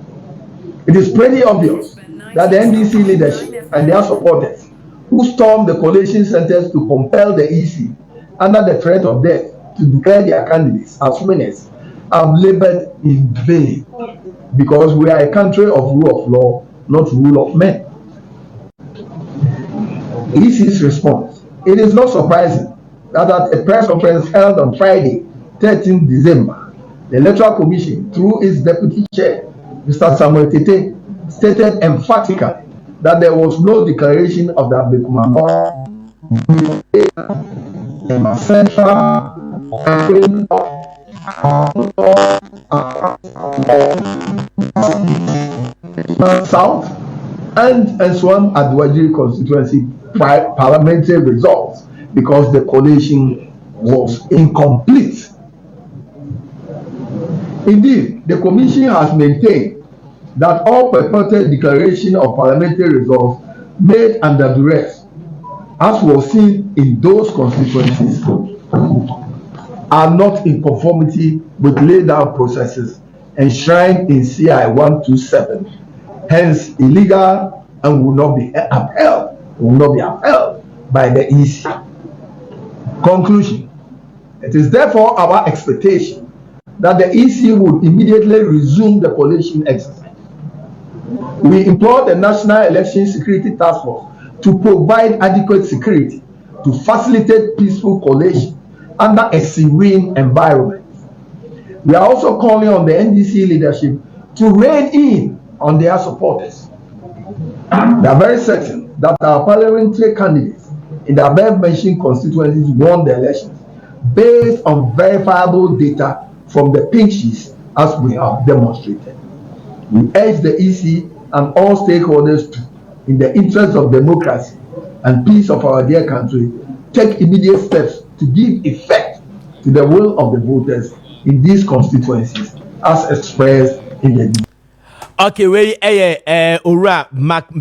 It is pretty obvious that the NDC leadership and their supporters who stormed the collation centers to compel the EC under the threat of death to declare their candidates as winners have labored in vain, because we are a country of rule of law, not rule of men. EC's response: it is not surprising that at a press conference held on Friday, 13 December, the Electoral Commission, through its deputy chair, Mr. Samuel Tete, stated emphatically that there was no declaration of the Abekumambo Central South and Nsawam Adwajiri constituency parliamentary results because the coalition was incomplete. Indeed, the Commission has maintained that all purported declaration of parliamentary results made under duress, as was seen in those constituencies, are not in conformity with laid down processes enshrined in CI 127, hence illegal and will not be upheld by the EC. Conclusion: it is therefore our expectation that the EC would immediately resume the coalition exercise. We implore the National Election Security Task Force to provide adequate security to facilitate peaceful collation under a serene environment. We are also calling on the NDC leadership to rein in on their supporters. We are very certain that our parliamentary candidates in the above mentioned constituencies won the elections based on verifiable data from the pink sheets as we have demonstrated. We urge the EC and all stakeholders to, in the interest of democracy and peace of our dear country, take immediate steps to give effect to the will of the voters in these constituencies as expressed in the. Okay, we Ora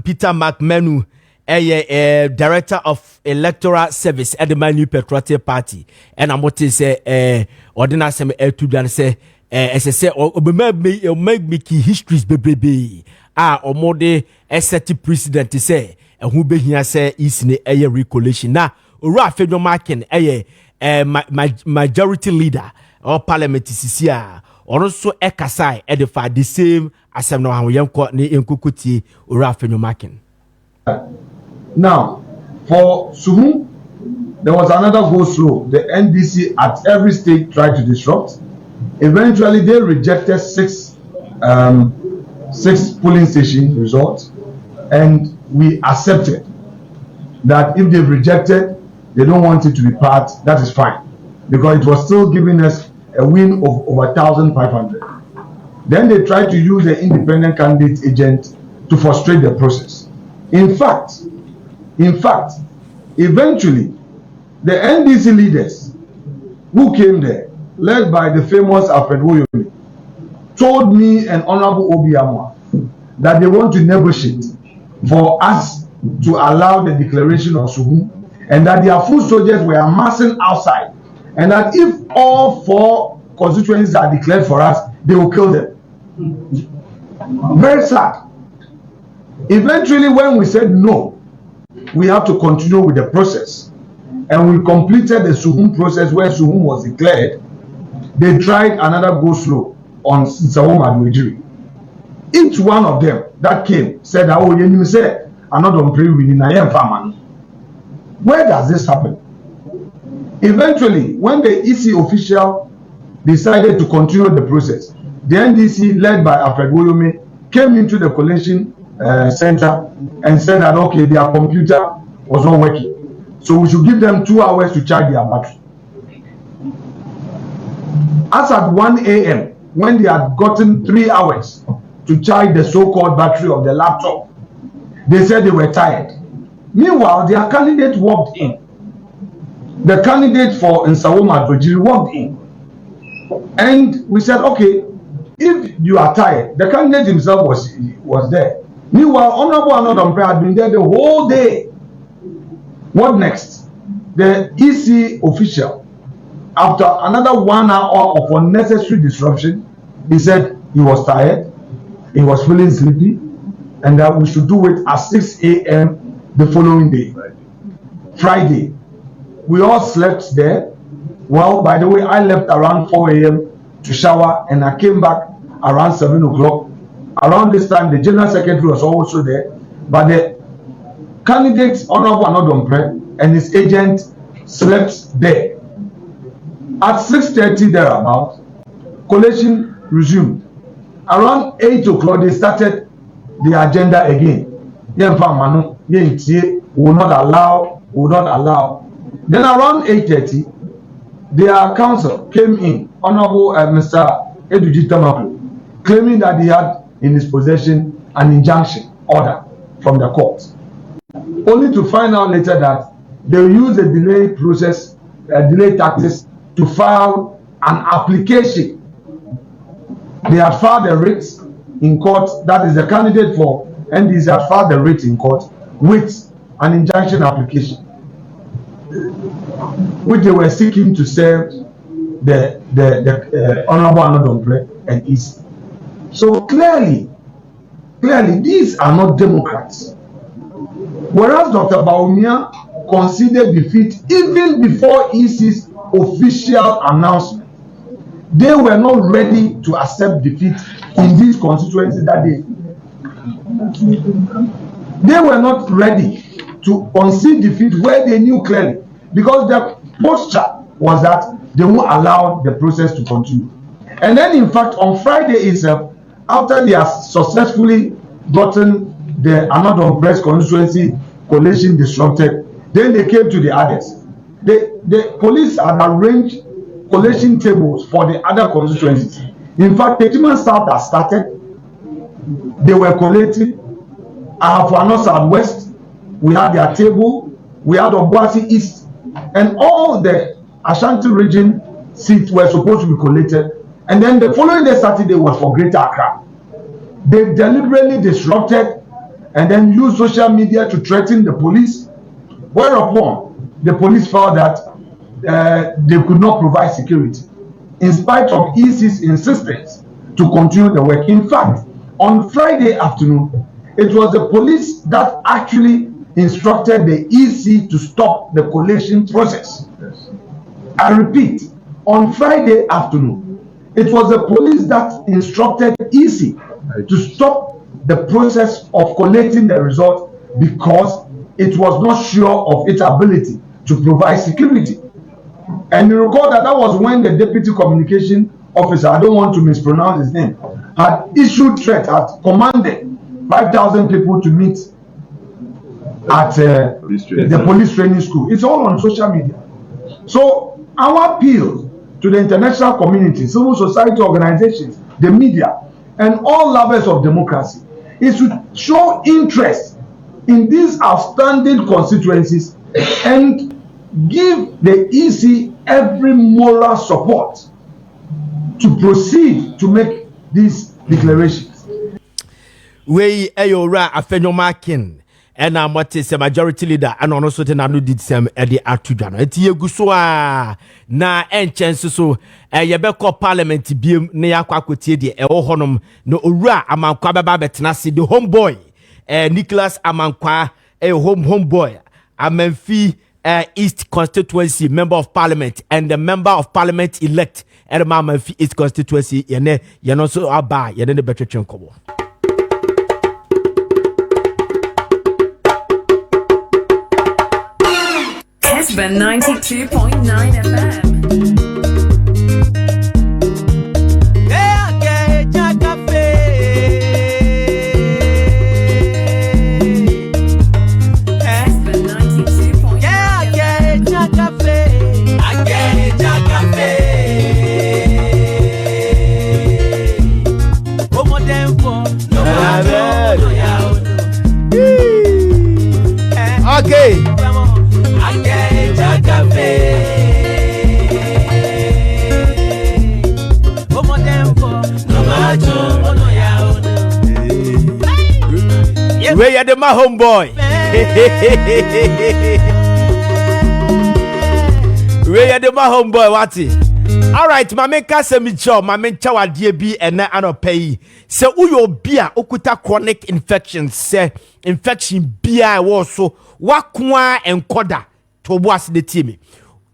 Peter McMenu, Director of Electoral Service at the New Patriotic Party, and I'm what to say, ordinary some to say, as I say, or make me key histories, baby, or more de asset president to say, and who be here say is in a recollection. Now, Ora Fedor Markin, majority leader or parliament is here, or also Ekasai edify the same. Now, for Sumu, there was another go slow. The NDC at every stage tried to disrupt. Eventually, they rejected six polling station results, and we accepted that if they rejected, they don't want it to be part. That is fine, because it was still giving us a win of over 1,500. Then they tried to use the independent candidate agent to frustrate the process. In fact, eventually, the NDC leaders who came there, led by the famous Alfred Woyomi, told me and Honorable Obiamwa that they want to negotiate for us to allow the declaration of Suhum, and that their foot soldiers were amassing outside, and that if all 4 constituencies are declared for us, they will kill them. Very sad. Eventually, when we said no, we have to continue with the process, and we completed the Suhum process where Suhum was declared. They tried another go slow on Nsawam Adwejiri. Each one of them that came said, "Oh, you say I'm not on pray within I am farmer." Where does this happen? Eventually, when the EC official decided to continue the process, the NDC, led by Alfred Woyomi, came into the collation center and said that, okay, their computer was not working, so we should give them 2 hours to charge their battery. As at 1 a.m., when they had gotten 3 hours to charge the so-called battery of the laptop, they said they were tired. Meanwhile, their candidate walked in. The candidate for Nsawam Adwejiri walked in. And we said, okay, if you are tired, the candidate himself was there. Meanwhile, Honorable Anodampe had been there the whole day. What next? The EC official, after another 1 hour of unnecessary disruption, he said he was tired, he was feeling sleepy, and that we should do it at 6 a.m. the following day, Friday. We all slept there. Well, by the way, I left around 4 a.m. to shower, and I came back around 7 o'clock. Around this time, the General Secretary was also there, but the candidate, Honorable Anodompre, and his agent slept there. At 6:30 thereabout, collation resumed. Around 8 o'clock, they started the agenda again. Will not allow. Then around 8:30, their counsel came in, Honorable Mr. Eduji Tamaku, claiming that he had in his possession an injunction order from the court, only to find out later that they use a delay tactics to file an application. They had filed a writ in court, that is the candidate for NDC had filed a writ in court with an injunction application, which they were seeking to serve the Honorable Anodompre and EC. So clearly, these are not Democrats. Whereas Dr. Baumia conceded defeat even before EC's official announcement, they were not ready to accept defeat in these constituencies that day. They were not ready to concede defeat where they knew clearly, because their posture was that they won't allow the process to continue. And then, in fact, on Friday itself, after they have successfully gotten the Anadon Press constituency coalition disrupted, then they came to the others the police had arranged collation tables for the other constituencies. In fact, Techiman South has started. They were collating. Ahafuano Southwest, we had their table. We had Obuasi East, and all the Ashanti region seats were supposed to be collated. And then the following day, Saturday, was for Greater Accra. They deliberately disrupted and then used social media to threaten the police, whereupon the police felt that they could not provide security, in spite of EC's insistence to continue the work. In fact, on Friday afternoon, it was the police that actually instructed the EC to stop the collation process. Yes. I repeat, on Friday afternoon, it was the police that instructed EC to stop the process of collating the result because it was not sure of its ability to provide security. And you recall that was when the deputy communication officer, I don't want to mispronounce his name, had issued threat, had commanded 5,000 people to meet at the police training school. It's all on social media. So our appeal to the international community, civil society organizations, the media, and all lovers of democracy is to show interest in these outstanding constituencies and give the EC every moral support to proceed to make these declarations. We ayora afenyo Maakye and I'm what is a majority leader and also the Nanu did some at the Atujano. It's Yegusua na and chances so a Yabeko Parliament be near Quakuti, the Ohonum, no Ura Amankwa Betenasi, the homeboy, Nicholas Amankwa, a homeboy, Amenfi East constituency member of parliament and the member of parliament elect at Amenfi East constituency, Yane, Yanoso Aba, Yane better Chenkobo. Kessben 92.9 FM. Okay. Where you the my homeboy? Where you the my homeboy? What it? All right, my main case me job, my main chawa DB and na anopay. So uyo bia okuta chronic infections. Say infection bia was so wakwa enkoda to was the team.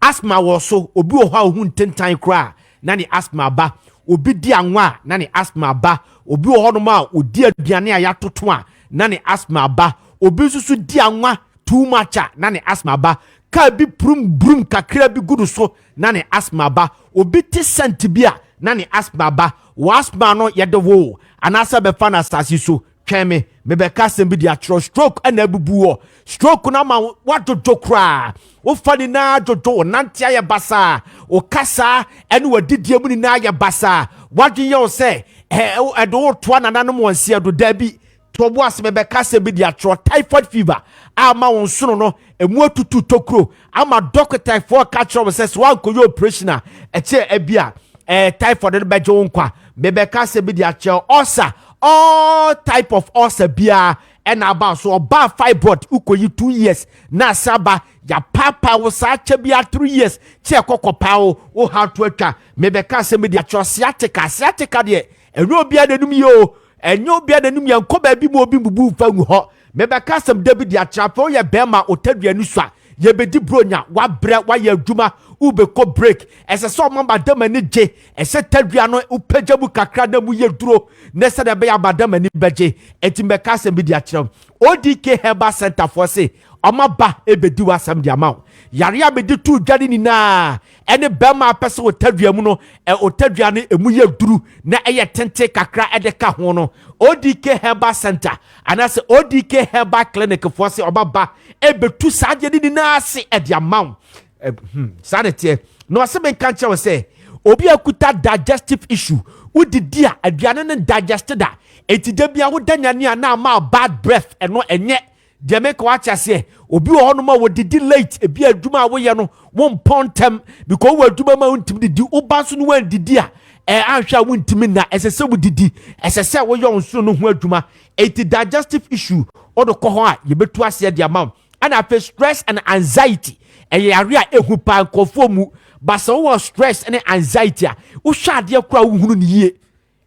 Asthma was so obi o ha ohun 10 time cry. Nani asthma ba obi di anwa nani asthma ba obi o hono ma odi aduane ayatoto a nani asthma ba obi susu di anwa too much nani asthma ba ka bi brum kakra bi gudu so nani asthma ba obi ti sent bia nani asthma ba wasma no yede wo anasa be fa na stasi so tweme mebeka sembi dia tro stroke ana abubuo stroke na ma wadodo kra wo fani na dodo nantia ya basa o kasa ene wadidie mu ni na ya basa wadwe ye o se edo to na nanom wonse do dabi to bo ase mebeka sembi dia tro typhoid fever ama won sono no emu atutu tokro ama doctor for catch up says one ko operation a eche ebia typhoid be jo nkwa mebeka sembi dia tro osa all type of ulcer bia and about so about fibroid ukoyi 2 years na saba ya papa wo sa cha bia 3 years che kokopa wo how to atwa mebeka se media sciatica de enyo bia danum yo enyo bia danum ya nkoba bi mo obi bubu fa ngu ho mebeka se David ya trafo ye bema otaduanu swa ye bedi bronya wa bre wa ye adwuma ube ko break ese so mamba damani je ese tadua no upajabu kakra na mu ye duro nese de be abadama ni beje etimbeka se bi dia kire ODK Herbal Center for say omaba ebedi wasam dia ma yare abedi tu dwade ni na ene bema pese otadua mu no otadua no emu ye duru na eye tente kakra edeka ho no ODK Herbal Center anase ODK Herbal Clinic for say omaba ebetu saje ni na ase edia ma sanity no asem kan che we say obi akuta digestive issue udidi a aduane ne digested a etide bia wo danyane na ma bad breath eno enye de make wa chase obi wo no ma wo didi late ebi adwuma wo ye no wo mpontem because wo adwuma ma untim didi uba so no wan didi a anhwa wo ntimi na esese wo didi esese wo yo nso no ho adwuma eti digestive issue odo ko ho a ye betu ase de amount and after stress and anxiety yare a ehu pa nkofo mu basa wo stress and anxiety a wo hwa ade akura wo hunu ne yie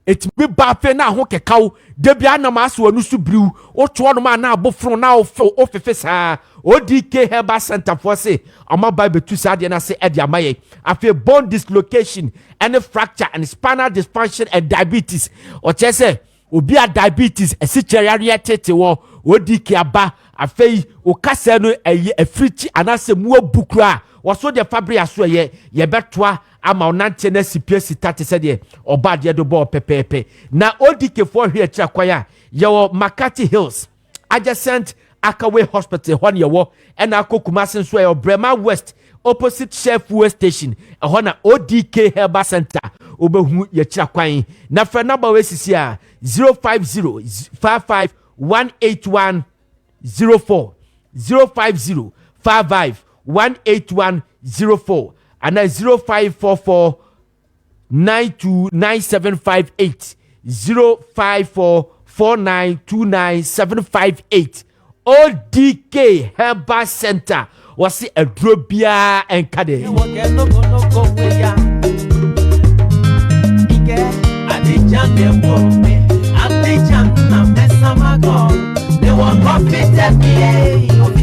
etimi ba fe na ho kekaw de bia na ma so anu su briw wo to no ma na abofro na wo fefe saa ODK Herbal Center for say ama ba betu saa de na say e de amaye after bone dislocation and fracture and spinal dysfunction and diabetes o chese obi a diabetes esikyere tete wo ODK aba afei o kasa no afriti anase mu abukura waso de fabria so ye betoa ama onante na sipie sitati se de oba de do ball pepepe na ODK for hwe akira kwaya ye wo Maakye Hills adjacent Akawe Hospital hon ye wo na akokumase so ye Brema West opposite Chef Way Station hona ODK Herbal Center obehu ye akira kwan na fra number we sisi a 05055181040 05055181040 and 0544929758 0544929758 ODK Herbal Center was a drobia and kade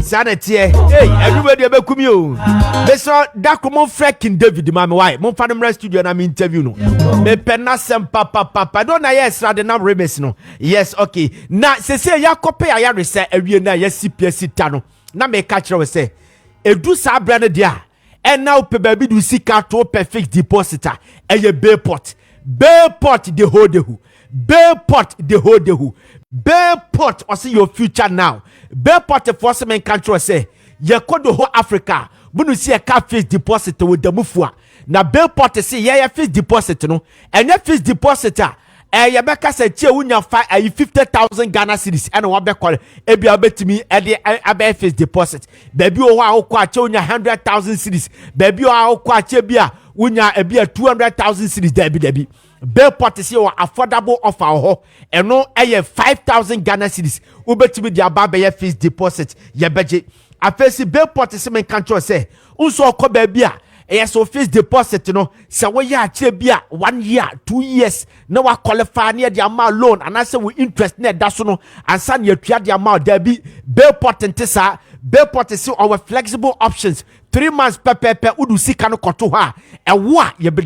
sanity hey everybody abekum yo me so dakomo freaking David mama why mo fa no studio na me interview no me penna sem papa don't na yes ra de na remes no yes okay na se ya kope ya rese awie na ya CPS ta no na me ka kire we say edu sa bra ne dia and now pe baby du sika to perfect depositor eye Bayport the whole Bayport the whole Bayport or see your future now. Bayport enforcement control say ye call the whole Africa. Bunu see a car fixed deposit with the mufua. Na Bayport say yeah fixed deposit no. And your fixed depositor ye beka say che unya 50,000 Ghana cedis and one be call ebi abetimi e de abe fixed deposit. Baby o wa ko che unya 100,000 cedis. Baby o ko che bia unya ebi 200,000 cedis debi. Bayport is your affordable offer ho eno 5,000 Ghana cedis ubetimi dia ba be fixed deposit ye beje afesi Bayport is men control say unso ko ba bia so fixed deposit no se wo ya kire bia 1 year 2 years na wa qualify na dia ma loan and say we interest na da so no ansa na atua dia ma da bi Bayport ntesa Bayport is our flexible options 3 months pepepe udu sika no koto ha ewo a ye be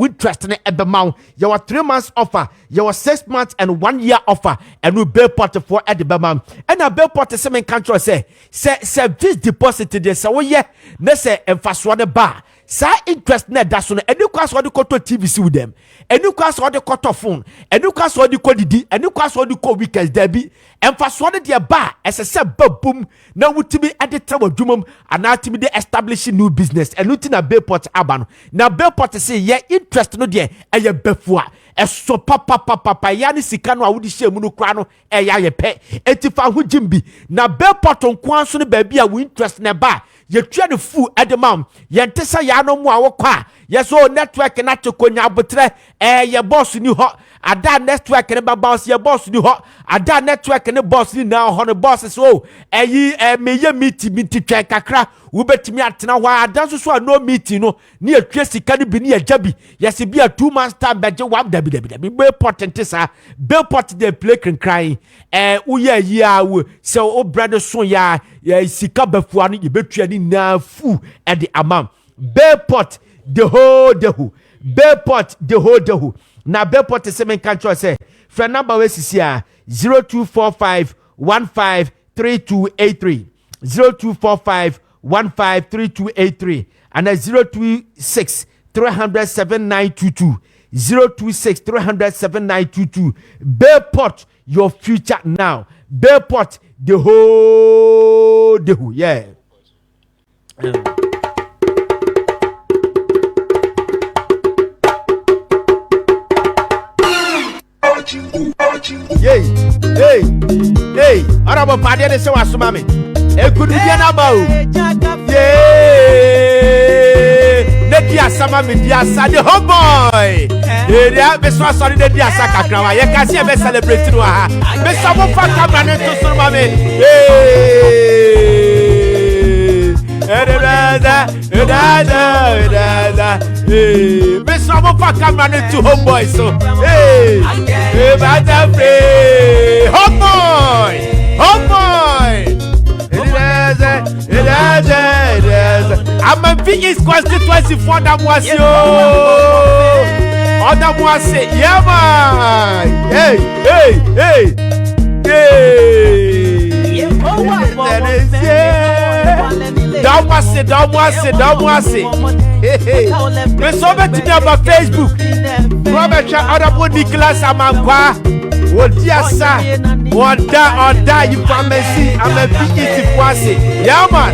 interest na ebema your 3 months offer your 6 months and 1 year offer and we Bayport for edebema and na Bayport se men control say this deposit dey say wo ye na say emfaso de ba sa interest na da so no eni kwa so de koto TV si with them eni kwa so de koto phone eni kwa so de kodidi eni kwa so de ko weekends there bi emfaso de ba esese babum na wutimi editra wadwumam anatimi de establishing new business and luti na Bayport abano na Bayport say ye interest no de eye befua eso papa ya ni sika no awudi hye mu no kra no ya ye pe etifa ho jimbi na Bayport nko so ne ba bia we interest na ba ye twa ne fu edemam ye ntesa ya no mu awokwa ye so network na chekonya abotre ye boss ni ho ada network ne ba boss ye boss ni ho ada network ne boss ni na ho ne boss so meye meeting twa kakra wo betimi atena ho ada so no meeting no ne atwa sika ne bi ne ajabi ye se bia 2 months time beje wam dabi Bayport ntesa Bayport dey play crying wo ye yi a wo se o brother so ya sika bafua no ye betua ni na fu at the amount Bayport the whole Bayport the whole na Bayport se men control say for number we sisi a 0245153283 0245153283 and 026307922 026307922 Bayport your future now Bayport the whole yeah Hey, honorable party de so asuma me. E kudu dia na ba o. Dia sama me dia sa the homeboy. Dia be so sorry the dia sa kakra wa. Ye ka se be celebrate no ha. Be so mo fa camera ne to so ma me. Be so mo fa camera ne to homeboy so. Homeboy. I'm a biggest constituency for that was yo. On that was it, yeah man. Hey. Don't was it. Hey. Me so bet me about Facebook. Robert Honorable Nicholas Amankwa. Wodiasa. Wanda you come and see. I'm a biggest was it. Yeah man.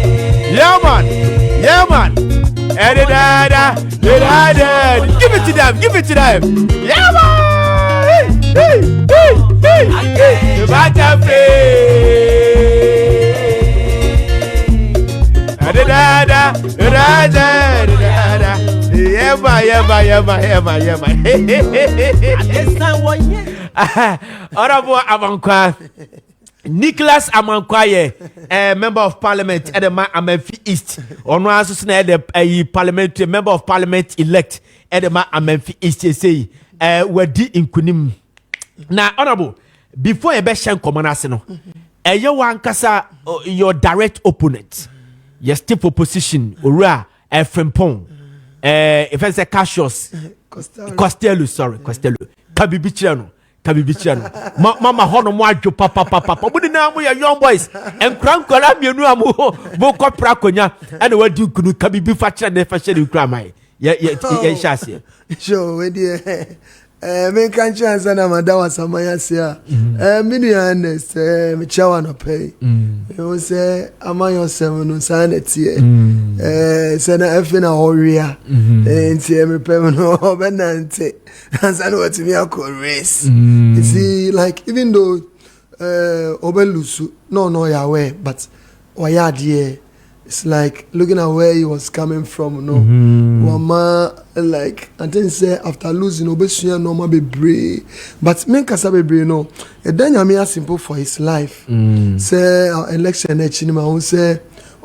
Give it to them. Yeah, man. Hey. Honorable Amankwa. Nicholas Amankwaye, member of parliament at the Amenfi East. Ono aso na the parliamentary member of parliament elect at the Amenfi East. Say, wadi inkunim. Na honorable, before a beshan komanase no, you wan kasa your direct opponent. Your stiff opposition, Ura, Frimpong, if I say Cassius, Costello, Kabibichano. Mama hono mwajo papa budi na mu ya young boys and crank kola mienu amu bo kopra konya and what do kunu kabibi facha na facha de kra mai ya shase sure we dey me kan chance na madawa samaya sia me nu honest me chawa no pay you say amayo 7 no sanity say na efe na horia enti me pay no benante and what me call race you see like even though obelusu no ya way but oya there it's like looking at where he was coming from mama like I didn't say after losing obesuya no ma be brave but me kasa be brave no e dan yame simple for his life say election e chini ma won say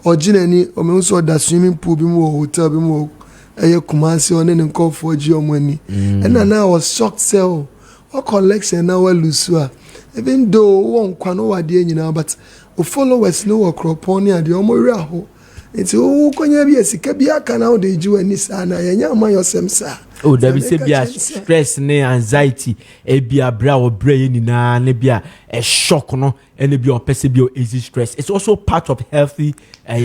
ojinani o me so da swimming pool bi mu hotel bi mu Kumasi on any call for money. And then I was shocked, so what collection now Lusua. Even though one quano idea, but followers know a croponia, the Omoraho. It's who can you be a Sikabia can now de you and this and I am my yourself. Oh, there is a stress, anxiety, a be a brow brain in a shock, no, and be a perceivable easy stress. It's also part of healthy,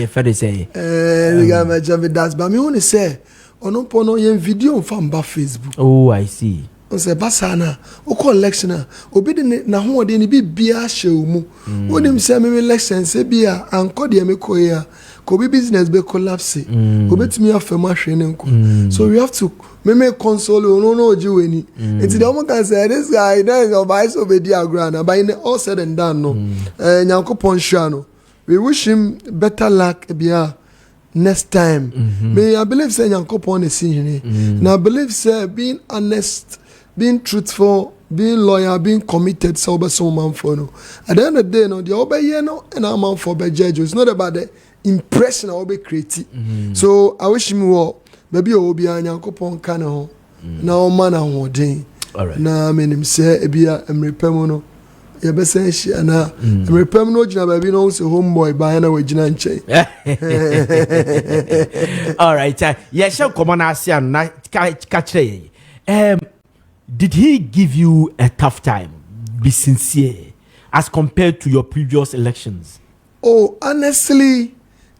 father say. That's but me only say, on no video from Facebook. Oh, I see. On say Basana, o collectioner, obedient na who de be beer show mu. What him say me election say beer and call the Amekoya. Kobe business be collapse. Obet me off a machine. So we have to me console no do any. It's the woman can say this guy then your vice over diagram. But in all said and done, no. Nyanko Ponshano. We wish him better luck bia next time. Me I believe say Nyanko Pon is seeing. Now I believe say being honest, being truthful, being loyal, being committed, so be so man for no. At the end of the day, no, the obey no, and I'm man for be judge. It's not about the impression I will be creating. So I wish him well. Maybe I will be an Yankopon Cano. Now, man, I'm holding. All right. Now, I mean, him say, Ebia, and repemono. You be saying, she and I, repemono, baby, no, so homeboy, by an original chain. All right. Yes, shall come on, Asian, catch. Did he give you a tough time? Be sincere as compared to your previous elections. Oh, honestly,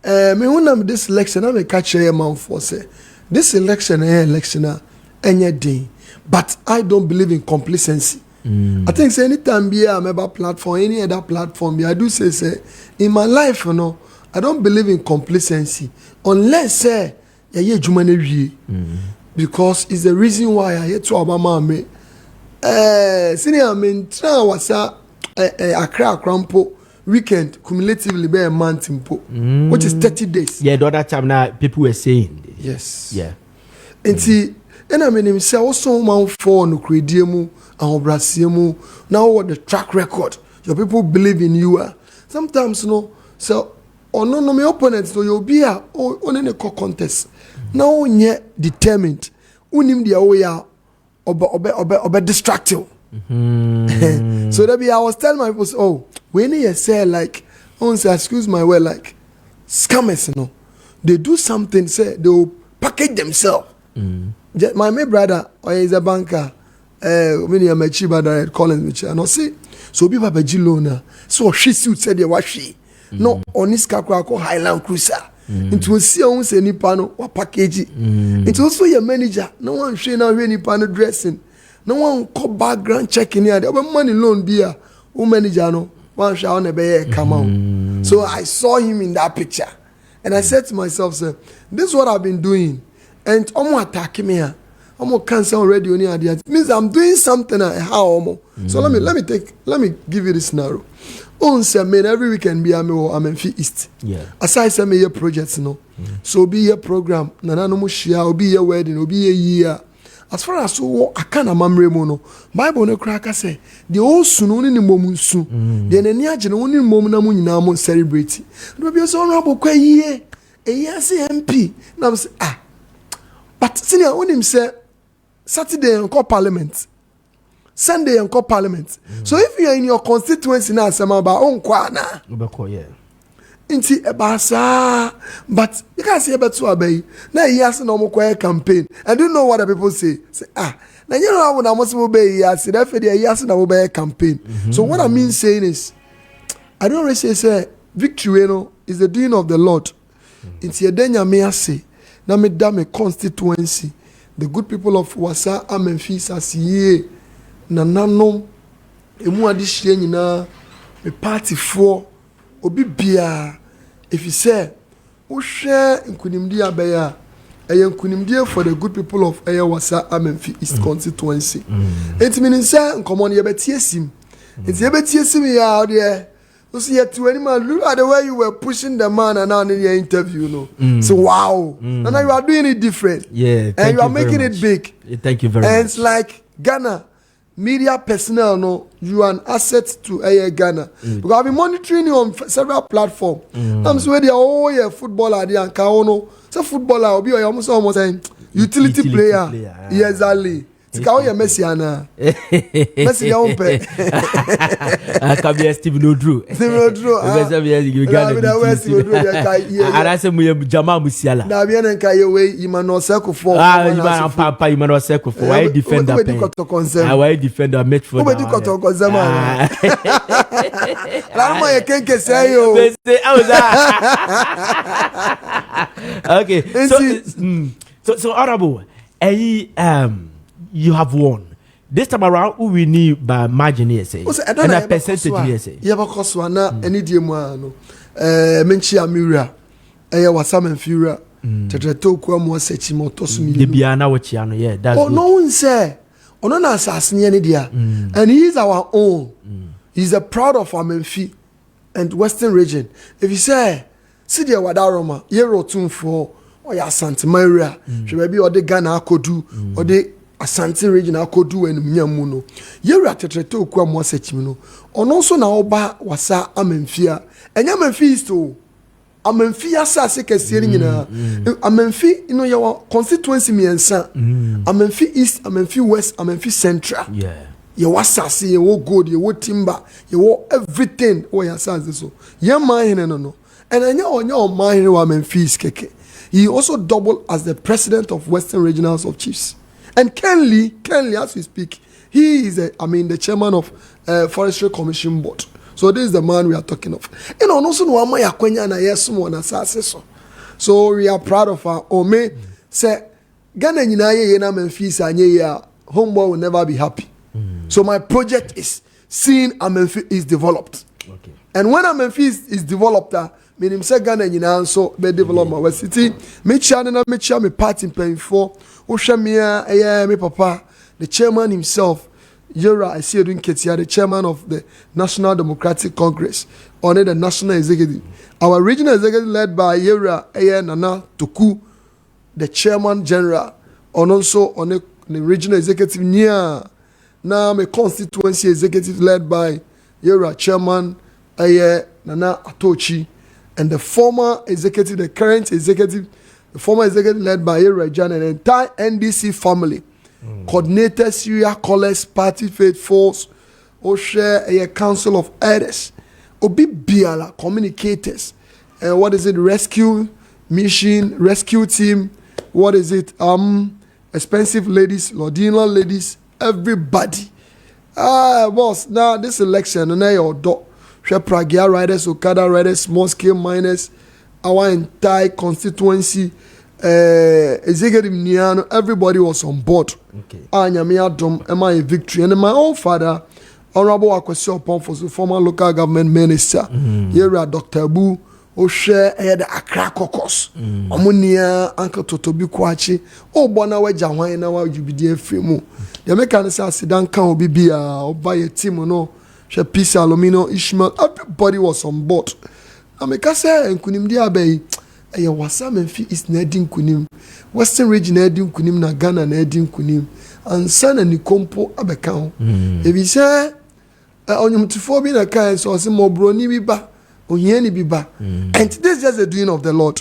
me when I'm this election, I'm a catcher a man for say this election, any day. But I don't believe in complacency. I think say anytime be I'm about platform, any other platform, I do say in my life, you know, I don't believe in complacency unless say because it's the reason why I hate to Obama me Senior mentra was Accra Crampo weekend cumulatively by a month in Po, which is 30 days. Yeah, the other time now people were saying. Yes. Yeah. And see, and I mean himself also man for no crediemu and obrasiemu. Now what the track record? Your people believe in you. Sometimes no, so or no my opponents so you'll be on any contest. Now you're determined. Unim the way obe distracted. So that be I was telling my people, oh, when you say like, oh, say excuse my word, like scammers, you know, they do something, say they will package themselves. My brother, or is a banker, when you met Chiba that calling me, and I say, so be Papa Gilona, so she suit said they was she, no, on this Kakwako Highland Cruiser. It will see on any panel or package. It's also your manager, no one showing out any panel dressing. No one call background checking here. There money loan beer. Who manager no one shall on a come out. So I saw him in that picture, and I said to myself, "Sir, this is what I've been doing." And I'm attacking me here. I'm cancel already on here. It means I'm doing something. How? So let me give you this scenario. On man, every weekend be I'm in East. Yeah. Aside some year projects, So be your program. Nana no share. Be your wedding. Be a year. As far as so I can't remember mono. Bible no cracker say the old soon only the moment soon. Then any agent only moment na mun na mon celebrate. No be so honorable kwa ye. A year say MP. Now say but senior when him say Saturday in parliament. Sunday in parliament. So if you are in your constituency now say about on kwa na. Yeah. Inti ebasa, but you can't say about to obey. Now he has no more campaign. I don't know what the people say. Say now you know what I must obey. He has that for the years no obey campaign. So what I mean saying is, I don't really say victory. Is the doing of the Lord. Inti edenya me say na me da me constituency. The good people of Wasa Amenfis asiye na nanom emu adi hye nyina me party for obi bia. If you say, "Oh, share in Kunimdia Baya," I am Kunimdia for the good people of Ayawasa Amenfi East constituency. It means, come on, you better him. It's you better me out there. You see, to any man, look at the way you were pushing the man and now in your interview, So, wow. And now you are doing it different. Yeah. And you are making it big. Thank you very much. And it's like Ghana. Media personnel, no, you are an asset to Ghana. Because I've been monitoring you on several platforms. I'm sure they are footballer, they are Kaono. So footballer will be almost saying utility player. Yes, exactly. It's Kaoya Messi ana. Messi don't pay. Come here, Stephen Odru. Stephen Odru. And I said, we are Jamal Musiala. Now, we are in Kaye, you man no circle for. You man, Papa, you man no circle for. Why defend that pen? Why defend that match for? Who do you got to concern? Lama, you can't say you. Okay, so honorable, you have won. This time around, who we need by margin, yes, and a percentage, yes. You have a cost one, any dear man. Menchi Amira, Wasam and Fura, Tetrato, more such motos. The Biana, which you know, yeah, that's. Oh, no one say, on an assassin, any dear, and he is our own. He's a proud of Amenfi and Western region. If you say, Sidia Wadaroma, Yero Tun for, or ya Santa Maria, she may be or the Ghana Kodu, or the Asante region Akodu and Miamuno. Yera Tetrato Kwamo Sechimino, on also now ba Wasa Amenfia, and Yamenfi is to Amenfia Sasika Sierra, Amenfi, you know, your constituency me and son, Amenfi East, Amenfi West, Amenfi Central. Yeah. You was sassy, you were good, you were timber, you were everything. Oh, your sons so. Your mind, no. And I know on your mind, Amenfi's keke. He also doubled as the president of Western Regionals of Chiefs. And Ken Lee, as we speak, he is the chairman of Forestry Commission Board. So this is the man we are talking of. You know, also no one na yesumo na saseso. So we are proud of our Ome. Say Ghana nyina ye na Memphis anye ya homeboy will never be happy. So my project is seeing Memphis is developed. Okay. And when Memphis is developed, meaning say Ghana nyina so be develop my city. Me party paying for. Me papa, the chairman himself, Yura Isiedun Ketia, the chairman of the National Democratic Congress, on the national executive. Our regional executive led by Yura Nana Toku, the chairman general, and also on the regional executive near now my constituency executive led by Yura chairman Nana Atochi, and the former executive, the current executive, the former executive led by Yura Jan and the entire NDC family. Coordinated Syria Colors Party Faithfuls, share a council of elders, Obi Biala communicators, what is it? Rescue mission, rescue team, what is it? Expensive ladies, Lordina ladies, everybody. Boss, now this election, and your dog, Pragia riders, Okada riders, small scale miners, our entire constituency. Executive Niano, everybody was on board. Okay. Anyamia Dom, am I a victory? And my own father, Honorable Akwesi Opon, former local government minister, here are Dr. Abu, share the Accra Caucus, Amunia, Uncle Totobi Kwachi, Bonawe Jawan, now you be dear Frimu. The Americans say, Sidan can be or buy a team or no, share Peace Alumino, Ishmael, everybody was on board. Amikasa and Kunim Diabe. Eya wasa Memphis is na edin kunim Western region na edin kunim na Ghana na edin kunim ansa na nikompo abeka ho ebi se onyumtifo bi na kan so se mobroni bi ba ohia ni bi ba and this is just the doing of the Lord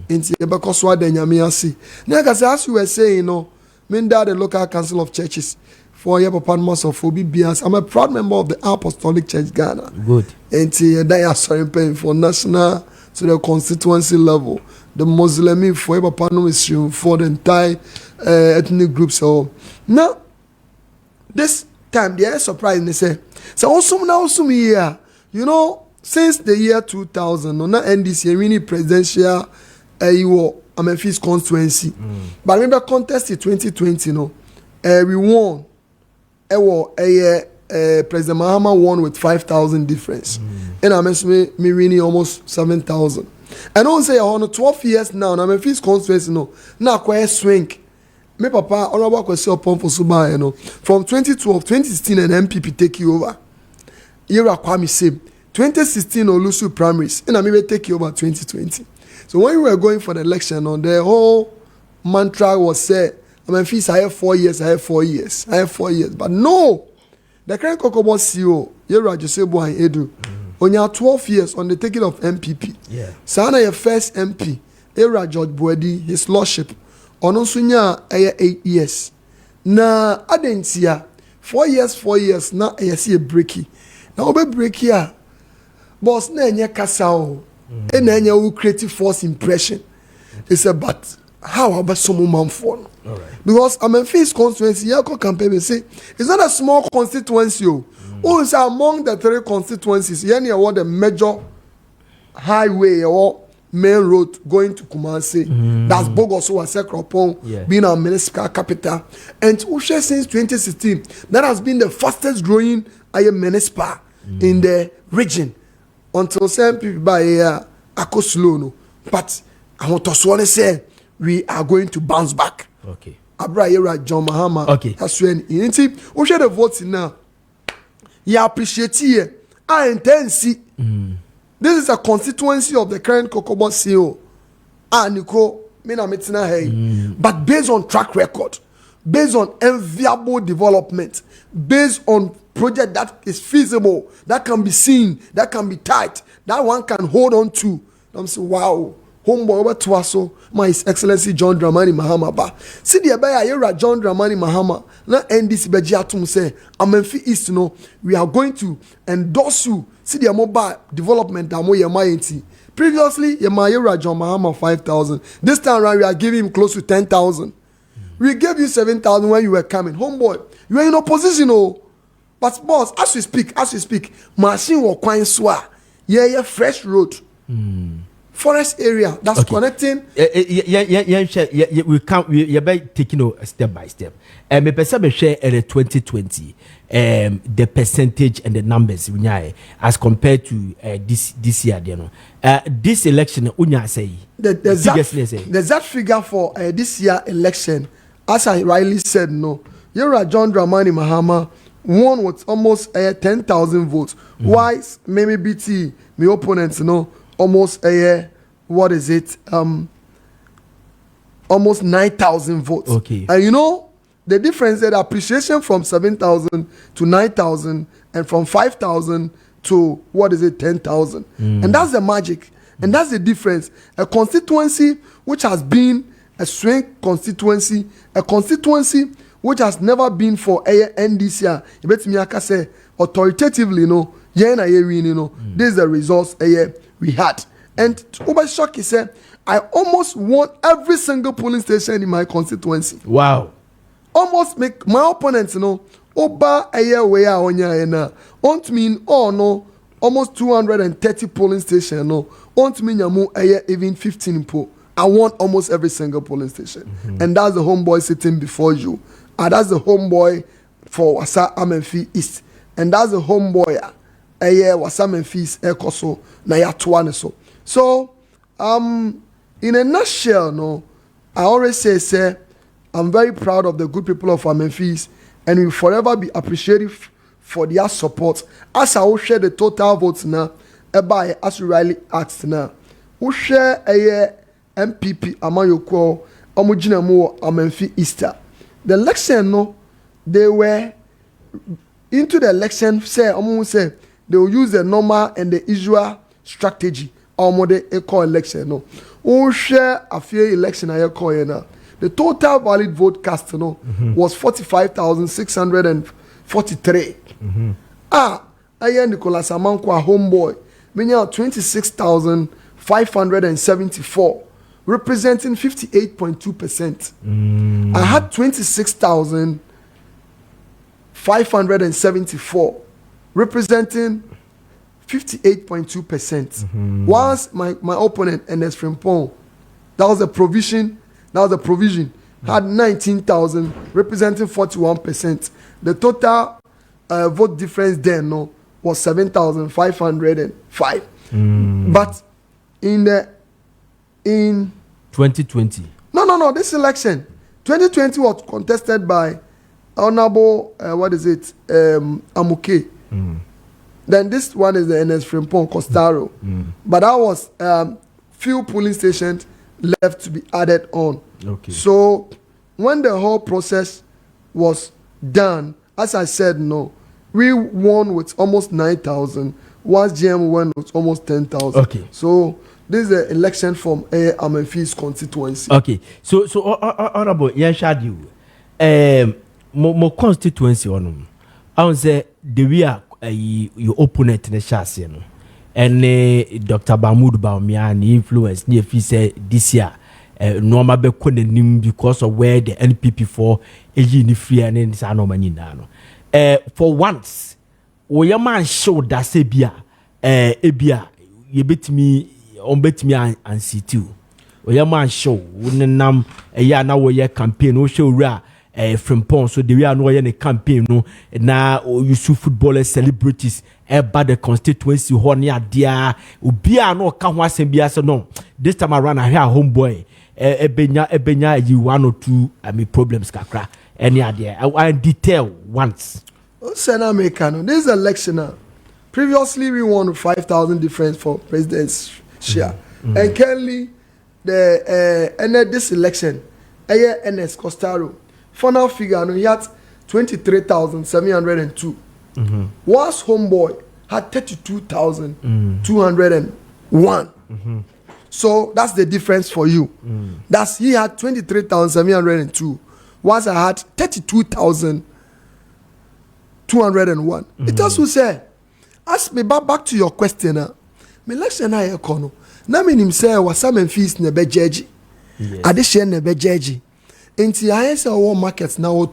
enti e beko so adanyame ase na ka say as you were saying no Minda the local council of churches for your papa most of obi bias. I'm a proud member of the Apostolic Church Ghana. Good. Enti that are sorry paying for national to the constituency level, the Muslim for for the entire ethnic group. So now, this time they are surprised. They say, so also now, here, you know, since the year 2000, no, not NDC, really presidential, Memphis constituency. But remember, contest in 2020, no, we won. President Mahama won with 5,000 difference. And I'm me winning almost 7,000. And don't say on 12 years now, I'm a fees conference, now quite swing. Me papa, honorable Kwesi Opon Ziega, from 2012, 2016, and MPP take you over. Here are Kwame same. 2016 Olusu primaries, and I may take you over 2020. So when we were going for the election, the whole mantra was said, I'm a fees, I have 4 years, I have 4 years, I have 4 years. But no! The current Kokobo CEO, Yera Josebo and Edu, on your 12 years on the taking of MPP. Yeah. Sana your first MP, Yera George Boedi, his lordship, on Osunya 8 years. Na adentia 4 years, na see a breaky. Now obe breaky ya, boss na enye kasao, enye who creative force impression. They said, but how about some man for? All right. Because I'm a face constituency, Yako campaign say it's not a small constituency. Also among the 3 constituencies, yani what the major highway or main road going to Kumasi. That's Bogos or Sekropon being our municipal capital. And Ushe since 2016, that has been the fastest growing municipal in the region until some people by Akoslono. But I want to say we are going to bounce back. Okay. Abra John Mahama. Okay. That's when we share the votes now. You appreciate it. I intend see. This is a constituency of the current Kokobo CEO. Nico, but based on track record, based on enviable development, based on project that is feasible, that can be seen, that can be tight, that one can hold on to. I'm saying, wow. Homeboy over to us, my Excellency John Dramani Mahama ba. See the abaya yera John Dramani Mahama. Na NDC bejiatum say, Amenfi East we are going to endorse you. See the mobile development that mo yema. Previously, yera John Mahama 5,000. This time around we are giving him close to 10,000. We gave you 7,000 when you were coming. Homeboy, you are in opposition, But boss, as we speak, machine will quite swa. Yeah, fresh road. Forest area that's connecting. We can't. We are taking step by step. Me perceive share at 2020. The percentage and the numbers as compared to this year. This election, the that figure for this year election, as I rightly said, you're John Dramani Mahama won with almost 10,000 votes. Why maybe BT, my opponents, almost what is it? Almost 9,000 votes. Okay. And the difference is the appreciation from 7,000 to 9,000 and from 5,000 to 10,000. And that's the magic. And that's the difference. A constituency which has been a swing constituency, a constituency which has never been for NDC. You bet me, I can say authoritatively, this is the results we had. And Oba Shoki said, I almost won every single polling station in my constituency. Wow. Almost make my opponents, Oba where on mean almost 230 polling station, on mean even 15 poll. I won almost every single polling station. And that's the homeboy sitting before you. And that's the homeboy for Wasa Amenfi East. And that's the homeboy Wasa Amenfi East Ekoso na ya tuane so. So in a nutshell, I always say I'm very proud of the good people of Amenfi, and will forever be appreciative for their support. As I will share the total votes now, as we rightly asked now, we share a MPP Amayoko Omujinamu Amenfi Easter. The election, they were into the election. Say they will use the normal and the usual strategy. Almost equal election. We share a few election. The total valid vote cast was 45,643. Nicolas Amankwa homeboy, meaning 26,574, representing 58.2%. I had 26,574, representing 58.2%. Once my opponent, Kessben Frimpong, that was a provision, had 19,000, representing 41%. The total vote difference then was 7,505. But in 2020. No, this election, 2020 was contested by Honorable, Maakye. Then this one is the Kessben Frimpong Costaro. But that was few polling stations left to be added on. Okay. So when the whole process was done, as I said, we won with almost 9,000. Once GM won with almost 10,000. Okay. So this is the election from Amenfi's constituency. Okay. So honorable, you mo constituency on. I would say the way your opponent in the chassis, and Dr. Bamoud Baumia influence near say this year. Normal be nim because of where the NPP for a free and in Sanomanino. For once, we a man showed that Sebia, Ebia, you bet me and see too. We a man show, wouldn't nam a year now we campaign, no show rare. Frimpong, so we are no any campaign no now you see footballers celebrities about the constituency hornia dear ubia no can was so no this time around I hear homeboy ebenya you 1 or 2 problems kakra any idea I detail once Sena Mekano, this election previously we won 5,000 difference for president's share and currently the this election NS Costaro final figure, he had 23,702. Was homeboy had 32,201. So that's the difference for you. That's he had 23,702. Was I had 32,201. It also say, ask me back to your question. Me election I econo. Na me him say was some fees nebe jeji. Addition nebe jeji. Into ISL markets now, you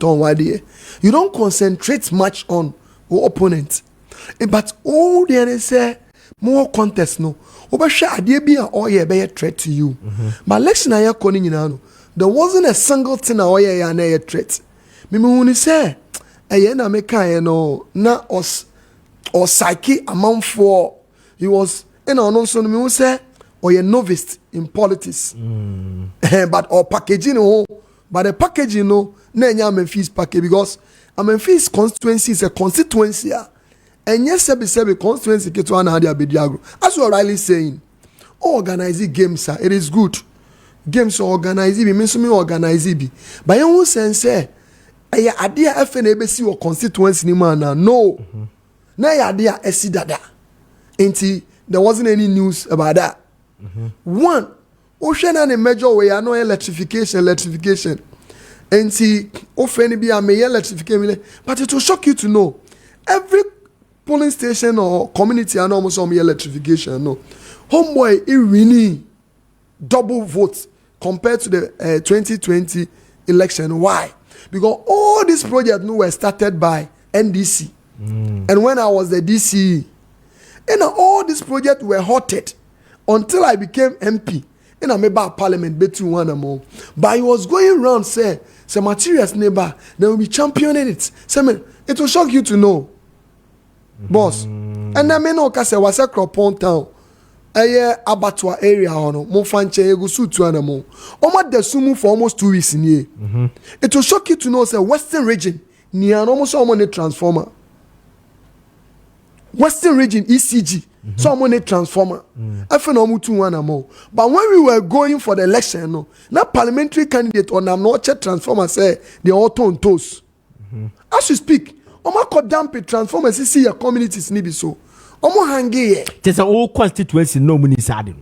don't concentrate much on your opponent. But all the others say more contest no. Obasha idea be a threat to you. But election I calling you there wasn't a single thing a threat. Mimi say na meka na os or psyche amount for he was also me say or a novice in politics. But or packaging but the packaging no na Memphis package because Memphis constituency is a constituency and yes sebi constituency keto ana hadi abediagro as you are rightly saying organizing games it is good games organize bi me organize bi but you won sense aya ade a fe na ebesi wo constituency ni man no na ya ade a esi dada enti there wasn't any news about that one ocean and a major way no electrification enti ofeni bi a me electrification but it will shock you to know every polling station or community and almost some electrification no homeboy it really double votes compared to the 2020 election. Why? Because all these projects were started by NDC. And when I was the DC, and all these projects were halted until I became MP. And I made back parliament between one and more. But I was going around say some materials neighbor, they will be championing it. Say, it will shock you to know. Boss. And I may know because I was a Cropon town. Abattoir area ono mo fanche ego sutu anamo omo de sumu for almost 2 weeks in here. It will shock you to know say western region ni almost so many transformer western region ECG so many transformer afa na omo 2 anamo but when we were going for the election no na parliamentary candidate on am no check transformer say they all turn toes as you speak omo ko damp transformer see your communities ni bi so omo hangi there's a whole constituency no money sad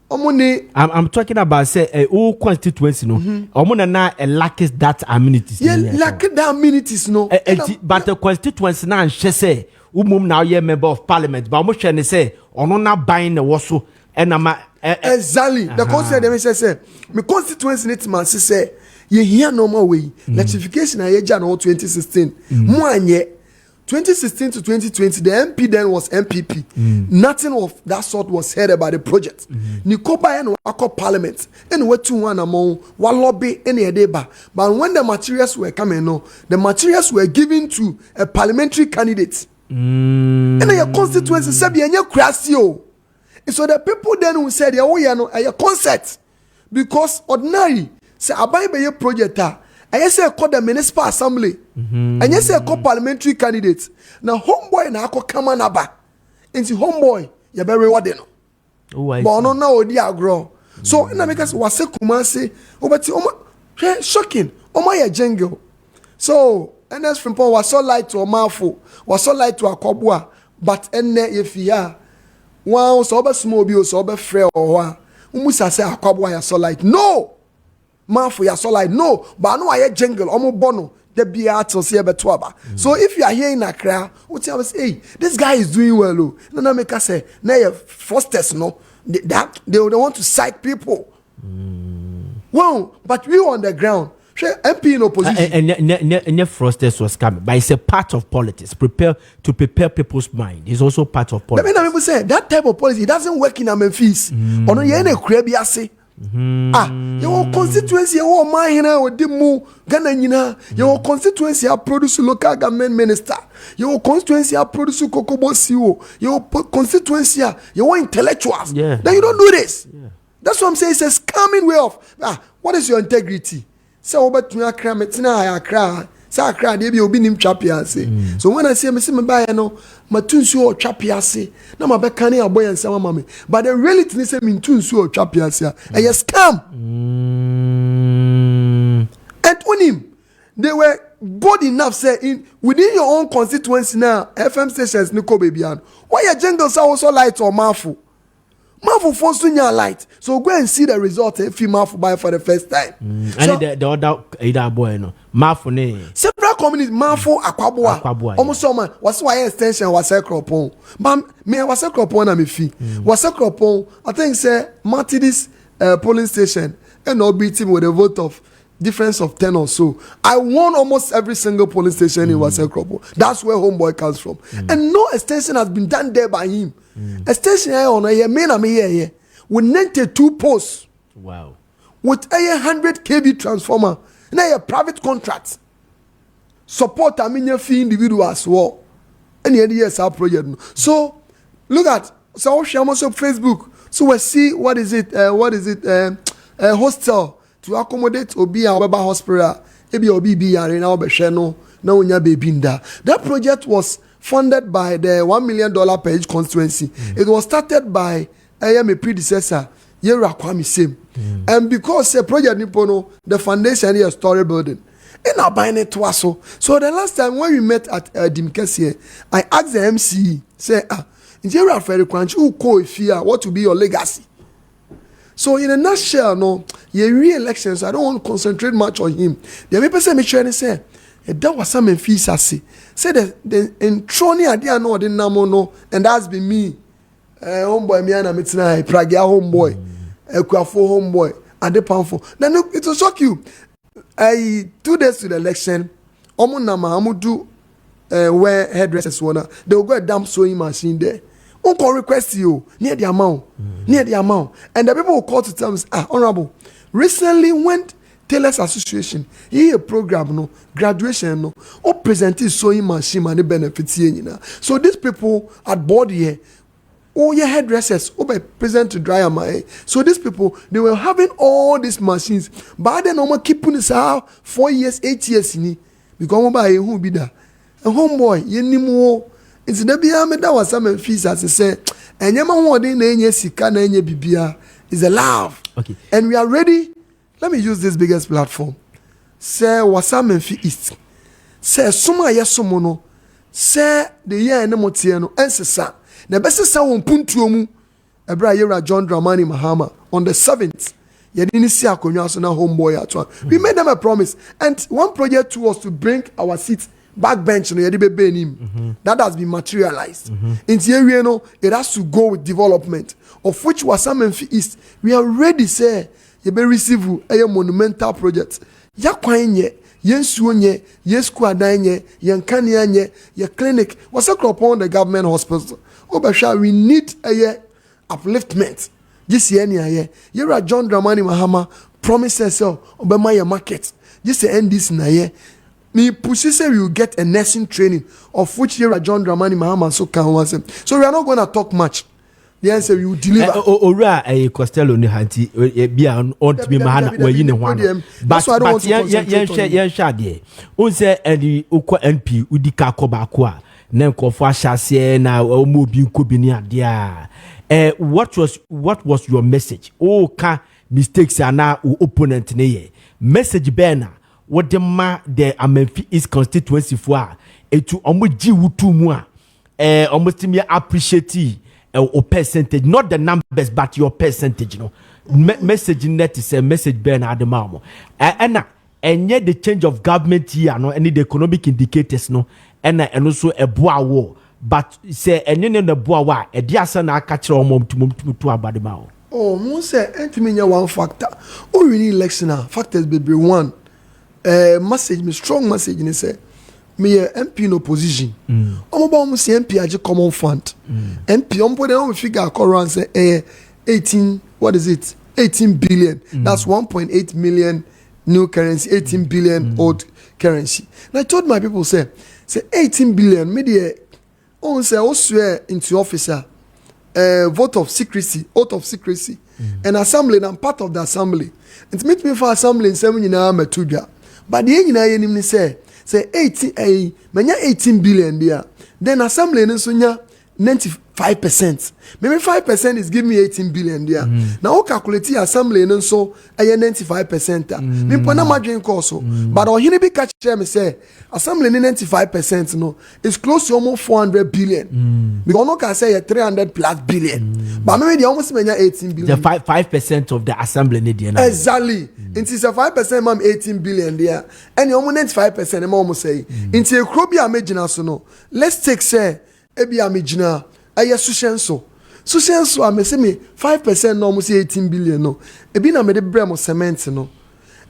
omo ni I'm talking about say a whole constituency no omo na lacks that amenities lack that amenities no but the constituency na nhwe say umum na ye member of parliament but omo hwe ne say ono na ban na woso and ama exactly the concept dem say me constituency net man say ye here normal way electrification na ye ja no 2016 mo anye 2016 to 2020, the MP then was MPP. Nothing of that sort was heard about the project. Nikoba and Wako Parliament, and we two one among one lobby any deba. But when the materials were coming, no, the materials were given to a parliamentary candidate. And your constituency said, "You're crasio." So the people then who said, "Oh, yeah, no, a concert," because ordinary say, "I buy a project." I say call the municipal assembly. And yes, I call parliamentary candidates. Now homeboy na ako kama na ba. Into homeboy, you be rewarded. But no now odi agro. So in America wase Kumasi, obati shocking. Oma ya jingle. So NS Frimpong was so light to Omafo, was so light to Akobua, but enne if ya wow so be small bi so be frɛ or umusa say Akobua ya so light. No. Man for your so like no, but I know I jingle almost bono the beato see betuaba. So if you are here in Accra, what you say, hey, this guy is doing well. No, no, make us say, no, fosters no, that they want to cite people. Well, but we on the ground. MP in opposition. And Frosters was coming, but it's a part of politics. Prepare people's mind. It's also part of politics. I mean, people say that type of policy doesn't work in Memphis. Or no, you ain't a crabby say. Your constituency, your mind with the move, Ghana, your constituency, I produce local government minister, your constituency, I produce Kokobo CEO, your constituency, your intellectuals. Yeah. Then you don't do this. Yeah. That's what I'm saying. It's a scamming way of what is your integrity? So, but you are crying, I cry. So I cry, they be obinim chapiase. So when I say, me buy no, my tunsu or chapiase. Na my bekani a boy and sama mami. But the reality is me tunsu or chapiase. And you scam. And unim, they were bold enough say within your own constituency now, FM stations niko baby an. Why your jingles are also light or mafu? Mafu for sunya light. So go and see the result if you mafu buy for the first time. So, and the other either boy no. Mafu ne. Several communities mafu akwaboa. Almost so man. Was why extension was a cropon. But me was a cropon na me fee. Was a cropon. I think say Martinez polling station and not beat him with a vote of difference of 10 or so. I won almost every single polling station in Wasekropo. That's where homeboy comes from. And no extension has been done there by him. Extension on a year, with 92 posts. Wow. With a 100 kV transformer. Now a private contract. Support a million fee individuals. Well, any years our project. So look at so I'm also Facebook. So we see what is it? Hostel. to accommodate obi a obeba hospital ebi obi bi yare na obehwe no na onya baby nda. That project was funded by the $1 million per each constituency. It was started by my predecessor Yera Kwame Sim. And because the project Nipono, the foundation is a story building. And now buying it to us. So the last time when we met at Dimkesi, I asked the MC, say, Yera Ferry Kwanchi, who call fear, what will be your legacy? So in a nutshell, no, your re-elections, I don't want to concentrate much on him. The people say me trying to say, that was some fees I say the in Troni idea no the namo no, and that's been me. Homeboy me and I'm Pragia homeboy, Equafo homeboy, and the poundful. Then it will shock you. 2 days to the election, Omunama Amudu where hairdressers wanna they will go a damn sewing machine there. Uncle request you near the amount, and the people will call to terms. Honorable, recently went Tailors Association, a program no graduation no or presenting sewing machine and the benefits here. So these people at board here, your hairdressers, by present to dryer my. So these people they were having all these machines, but then no keeping this out 4 years, 8 years in it. Because by who be there, a homeboy, ye ni more. It's the be that was some fees as I say, and yama one day na sika na bibia is a love. Okay, and we are ready. Let me use this biggest platform. Say Wasam Memphis East. Say Suma Yasomono. Say the year and Motiano. Ensesa. The best sa won puntuomu. Ebra Yera John Dramani Mahama on the 7th. Yedini si akonwa so na homeboy atwa. We made them a promise. And one project was to bring our seats backbench no yedi bebe nim. That has been materialized. In the area no, it has to go with development. Of which Wasam Memphis East. We are ready say you be receive a monumental project. Ya kwan ye, yen suo nye, ye school adan ye, yen kania nye, ye clinic. Was a crop on the government hospital. Obasha, we need a upliftment. This year ye, you're a John Dramani Mahama promises so obema your market. This end this na ye. Me push say we will get a nursing training of which you're a John Dramani Mahama so can was. So we are not gonna talk much. The answer you deliver. Ora Costello ni hanti be on to be man where you know one. But yen shade. O say any ukwa NP udika koba kwa. Na nkofo ahyase na omo bi nkobi ni ade what was your message? O ka mistakes ana opponent ne ye. Message bena what the Amenfi is constituency for etu omo ji wutu mu a almost me appreciate or percentage, not the numbers, but your percentage. No message net is a message burn at the mamo. And yet the change of government here, no any the economic indicators, no, and also a boa war. But say and you the boa war, a diasan I catch your mom to about the mouth. Oh, Mose, and to me, one factor. Oh, we need election now. Factors be one. Message, me strong message, and say. Me MP in opposition. Almost MP as a common fund. MP on put on figure around say 18. What is it? 18 billion. That's 1.8 million new currency. 18 billion old currency. And I told my people say 18 billion. Media on say also into officer. Vote of secrecy, oath of secrecy, and assembly. And I'm part of the assembly. It meet me for assembly in 7 years. But the engineer say 18 manya 18 billion there. Then assembly no so nya 95%. Maybe 5% is give me 18 billion there. Now o calculate assembly no so 95%. Me pona madwen course. But o hini bi catch me say assembly 95% no is close to almost 400 billion. Because no can say 300 plus billion. But maybe they almost manya 18 billion. The 5% of the assembly need exactly. It is a 5% mam 18 billion there. And you almost 95% am almost say. Into a krobi amagina so no. Let's take say ebi amagina aya sushenso. Sushenso am say me 5% no almost 18 billion no. Ebi na me de brem cement no.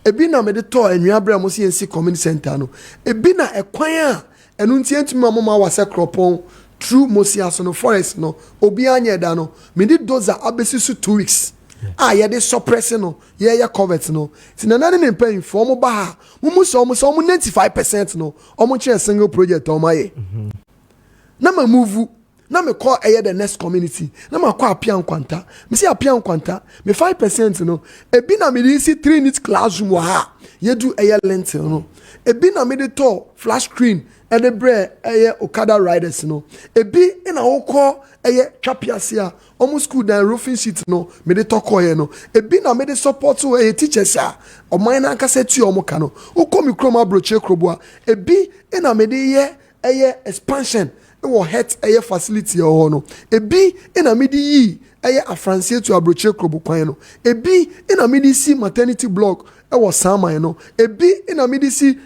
Ebi na me de to enua brem so yensi community center no. Ebi na ekwan a enu ntientumi amoma wase kropon through Mosiaso no forest no. Obi anya da no. Me de doza abesisu 2 weeks. Yeah, they suppress no, yeah, covet no. It's another name paying for mo baha. Almost 95% no. Almost a single project on my. Nama move na me call the next community na ma call apia nkwanta me say apia nkwanta me 5% no ebi na me see 3 unit classroom wa ha ye do lentil no ebi na me de to flash screen and the bread okada riders no ebi na wo call twapiase a almost school dan roofing sheet no me de talk no ebi na me de support to teachers a o man na kase tu o mo ka no wo kom kroma broche krobo a ebi na me de expansion wo het facility o no ebi na me de yi afransie to abroche krobo kwan no ebi na me de see maternity block was sama no ebi na me de see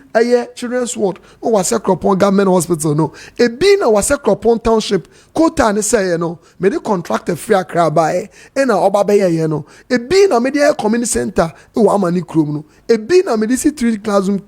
children's ward o was Kropon government hospital no ebi na was Kropon township quota ne say no me de contract free akra ba na oba be ye no ebi na me de community center e wa amani krom no ebi na me de see 3 classroom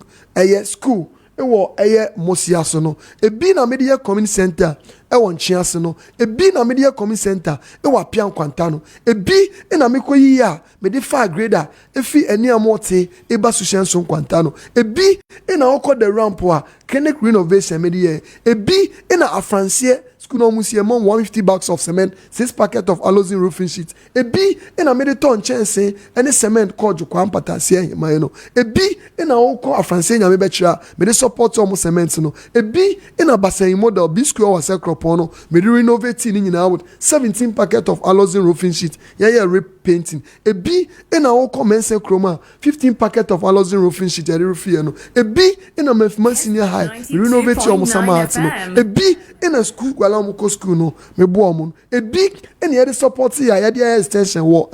school ewo Mosiaso no ebi na media community center ewo Nchiase no ebi na media community center ewo Apia Nkwanta no ebi na mekoyi a me de 5 grader efi eni amote eba sushenso Nkwanta no ebi na okọ the ramp a clinic renovation media ebi na afransie school no musie mon 150 bags of cement 6 packet of alloy roofing sheet ebi na me de ton chense ene cement called Jukwan Patasia hima no ebi na okọ afransie nya me be kira me de support omo cement no ebi na basen model B school was Kropon no me de renovate ni nyina with 17 packet of alloy roofing sheet repainting ebi na okọ mense chroma 15 packet of alloy roofing sheet roofing no ebi na mefma senior high renovate omo samat no ebi na school gwala omo school no me bo omo ebi na ye support ya ye extension wo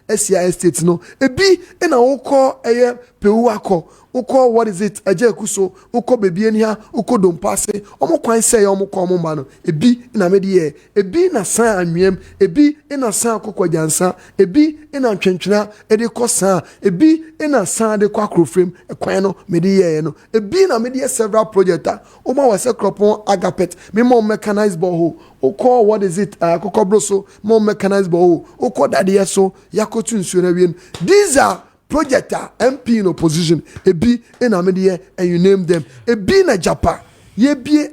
SCI estate no ebi na okọ pewu akọ uko what is it aje kuso uko bebi eni ha uko dompase omo kwan say omo ko omo ma no ebi na me de ebi na san anwem ebi na san akokwa jansa ebi na ntwentwena e de ko san ebi na san de kwa krofrem kwan no me de no ebi na me de several projects omo wa se Kropon agapet me mo mechanized borehole uko what is it akokwa broso mo mechanized borehole uko dade so yakotu nsuo na wie these are projector MP in opposition ebi in amedie and you name them ebi na Japan ye bie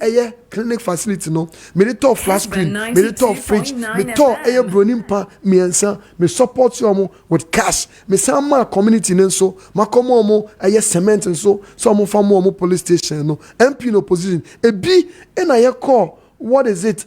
clinic facility no me de to flash screen me de to fridge me to bronimpa miensa me support you with cash me sama community nso makomo mo cement nso so mo famo mo police station no MP in opposition ebi na ye call what is it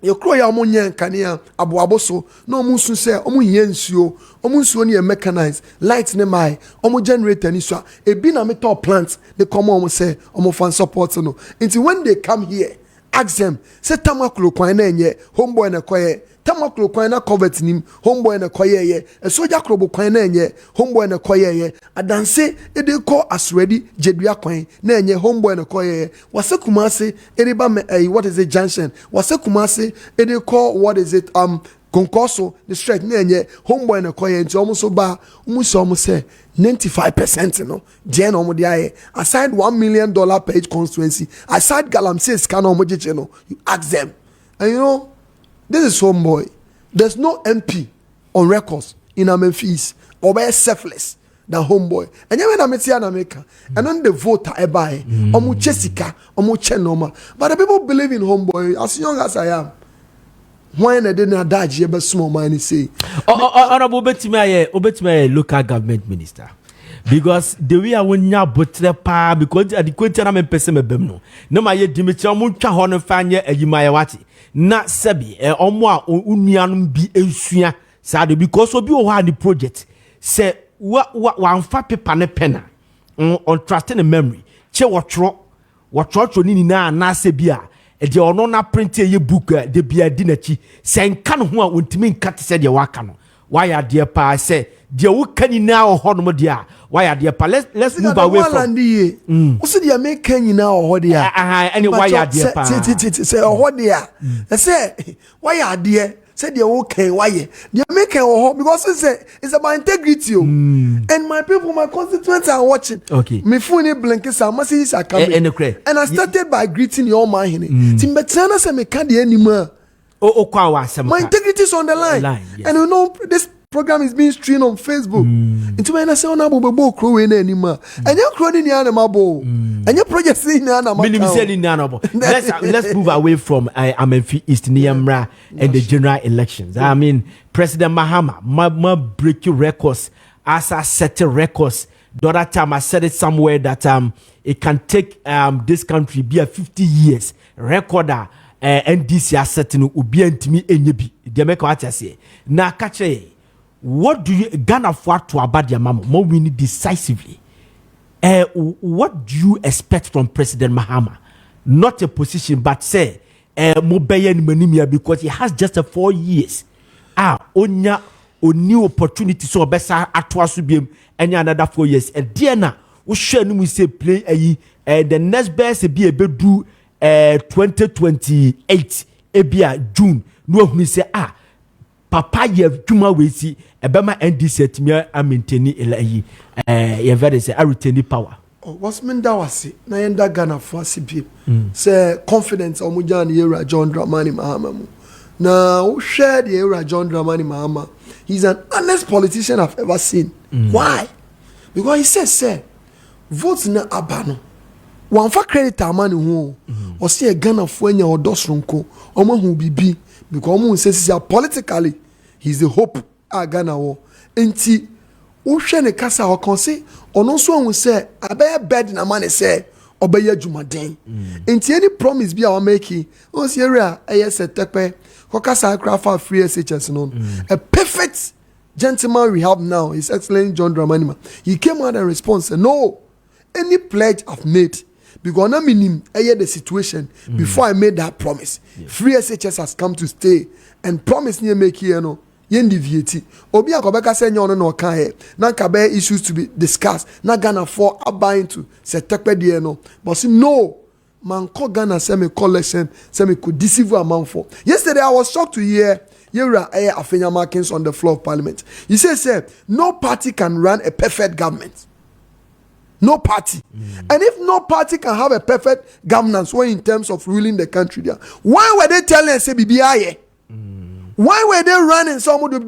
your crow ya monye kania aboabo so no musu se omu yensuo omu nsuo ne mechanized light ne mai omu generator ni so ebi na metal plant they come omu say omu fan support no until when they come here ask them say tamaklo kwan na enye homeboy na koye tamaklo kwan na covet nim homeboy na koye ye soja krobo kwan na enye homeboy na koye ye adanse e dey call as ready jedua kwan na enye homeboy na koye ye wase kumase e dey ba what is it junction wase kumase e dey call what is it Concourso the straight na enye homeboy na koye nti omo so ba omo so omo say 95% no je na omo de aye aside $1 million per each constituency aside galamsey scan omo jeje no you ask them and you know this is homeboy. There's no MP on records in Memphis or by selfless than homeboy. And you when I America and then the voter buy omu Jessica omu Chenoma. But the people believe in homeboy as young as I am. When I didn't die, you ever small money say. Honorable Obetime local government minister. Because the way I won ya butre pa because the question I'm person bem no ma ye Dimitri omu twa ho no fanye ayimaya wati na sebi omo a unuanum bi ensua sade because obi o ha the project say wa amfa paper ne pena on trusting the memory che wotro ni na sebi a e de ono na print ye book de bia di na chi se nka no ho a ontimi nka te se de waka no why are there pa say de wo kanina o ho no de a why are there pa let's move away from o se de make kanina o ho de a any why are there pa say o ho de a say why are there say de wo kan why de make o ho because it's about integrity and my people my constituents are watching okay me phone blink say messages are coming and I started by greeting your man here timbetana say me kan de anima my integrity is on the line yes. And you know this program is being streamed on Facebook. Into when I say on abo bebo crow we na anima. And you crow ni animal bo. And your project saying let's move away from Amenfi East Niamra and the general elections. I mean, President Mahama, my breaking records, as I set records. The other time I said it somewhere that it can take this country be a 50 years recorder NDC assetting ubi ntimi enyebi. They make what I say. Now catch what do you Ghana for to about your mama more winning decisively? What do you expect from President Mahama? Not a position, but say Mobayan Manimia because he has just 4 years. Onya o new opportunity so besa atwa so biem any another 4 years. And Diana we share we say play the next best be do 2028 ebia June no we say papa ye dwuma we see ebema NDC atimi a maintain ye very say a retain power. What's mean that was it? Na yenda Ghana for CP. Say confidence omujan yera John Dramani Mahama. Now who shared the era John Dramani Mahama? He's an honest politician I've ever seen. Why? Because he says, "Say, votes na abano. One for credit amani who or see a Ghana for any or dosrunko or man who be because who says politically he's the hope a Ghana war. Enti who share the casa or consi or no one will say I bear bed in a man say obey Jumaden. Enti any promise be our making. Oh, Sierra, yes, a tepe. Free SHS a perfect gentleman we have now is excellent John Dramani. He came out and responded, no, any pledge I've made because I mean the situation before I made that promise. Free SHS has come to stay and promise me make here no yendi VAT. Obi akobeka say nyo no kan here. Na kabe issues to be discussed. Na Ghana for abide to se tekpe there no. But see no. Man call Ghana semi collection semi could deceive a man for. Yesterday I was shocked to hear Yera Afenya Markins on the floor of Parliament. He said, no party can run a perfect government. No party. And if no party can have a perfect governance, when in terms of ruling the country there, why were they telling us say BBI? Why were they running some of the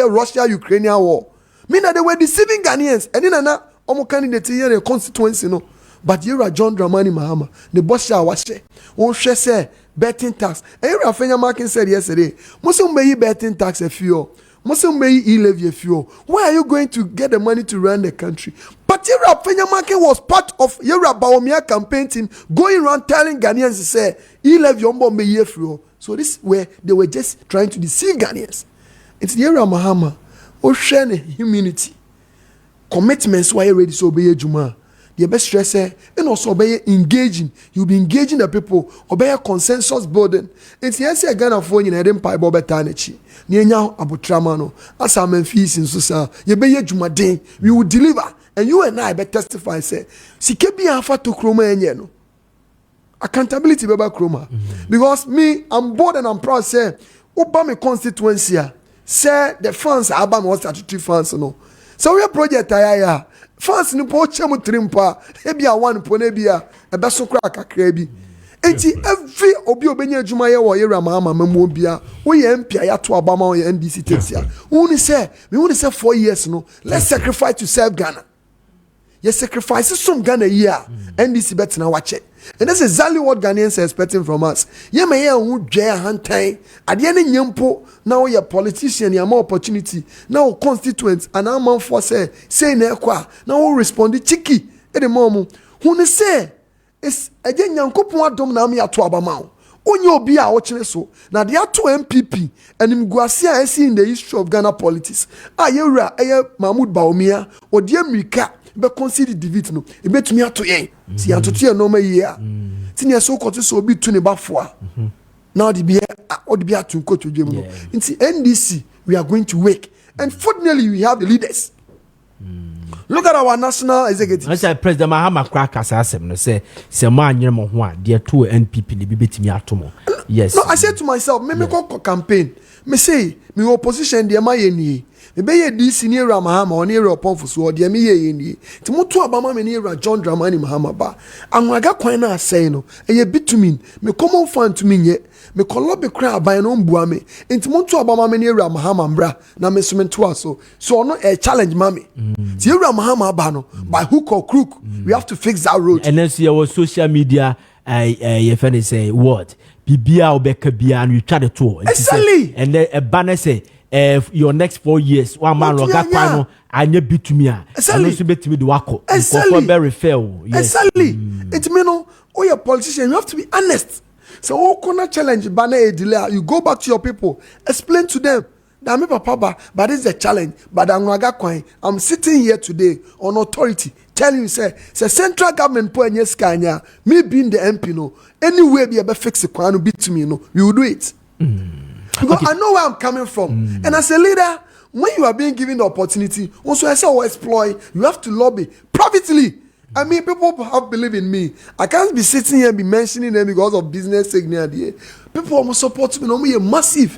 Russia-Ukrainian war? Meaning they were deceiving Ghanaians. And then almost candidate here a constituency, no. But you are John Dramani Mahama, the boss was say betting tax. And you are Fenya Markin said yesterday, Muslim may betting tax a few, Muslim may levy a few. Where are you going to get the money to run the country? But you are Fenya Markin was part of Yura Baomia campaign team going around telling Ghanaians to say, levy your may a few. So this where they were just trying to deceive Ghanaians. It's Yura Mahama, Ocean humility, commitments why you ready to obey Juma. The best stress and also obey engaging. You'll be engaging the people, obey a consensus building. It's yes, a Ghana phone in Eden Pai Boba Tanechi. Near now, Abu Tramano, as I'm in fees in Susa, you be a Jumadin, we will deliver, and you and I be testify, say, Sikebi Alpha to Chroma and Yeno. Accountability, Baba Chroma. Because me, I'm bored and I'm proud, say, Obama constituency, say, the funds, Abam was statutory funds, no. So we are project Ayaya. Fans ni po chemu trimpa ebia one po na bia ebe so kra kakra bi enti every obi obenya adwuma ye wo Yera Mahama mamu bia wo ye mpia ya to abama wo ye NDC taxia woni say 4 years no let's sacrifice to serve Ghana. You sacrifice some Ghana year NDC bet na watch it. And that's exactly what Ghanaians are expecting from us. You may hear who dare hand time. At the end of Nyampo, now you're a politician, you have more opportunity. Now constituents, and I'm on for say nekwa. Now we respond cheeky at the moment. Who say it's again Yankopo Dom na me at Abamao. Onyo be a watching so. Now there are 2 MPP and Mguasia I see in the history of Ghana politics. Ayera Mahmoud Baumia or dear Mika. But consider the vit no. It bet me out to yen. See, I'm to tell no year. Senior so called so be 20 bafwa. Now the beer or the beer to go to Jim. In the NDC, we are going to wake. And fortunately, we have the leaders. Look at our national executive. I said, President Mahama crack as I say, man, you're more, dear 2 NPP, the bit me at tomorrow. Yes. No, I said to myself, me go campaign. Me say, me opposition de ma ye ni. Me be ye DC near Mahama or near upon for so de me ye ni. Ti mo to abama me near John Dramani Mahama ba. Anwaga kwan na say no. E ye bitumin. Me come fan to me ye. Me kolo be kra aban no mbua me. Enti mo to abama me near Mahama mbra na me so me to aso. So no a challenge mami. Ti ye Mahama ba no by hook or crook. We have to fix that road. And then see our social media your friend say what? Bibia obeka bia and you try to tour. Exactly. And then a banner say your next 4 years one man loga kwano anya bitumia. Exactly. And also betimi do wako. Exactly. Very fair. Yes. Exactly. It mean no, oh you're a politician, you have to be honest. So oh corner challenge banner a delay. You go back to your people, explain to them. That me papa, but this is a challenge. But I'm sitting here today on authority, telling you say central government po enye skanya, me being the MP no, anywhere be able fix the kwano bit to me no, we will do it. Because I know where I'm coming from. And as a leader, when you are being given the opportunity, also I say exploit, you have to lobby privately. I mean, people have believe in me. I can't be sitting here and be mentioning them because of business signal. People must support me. No, me a massive.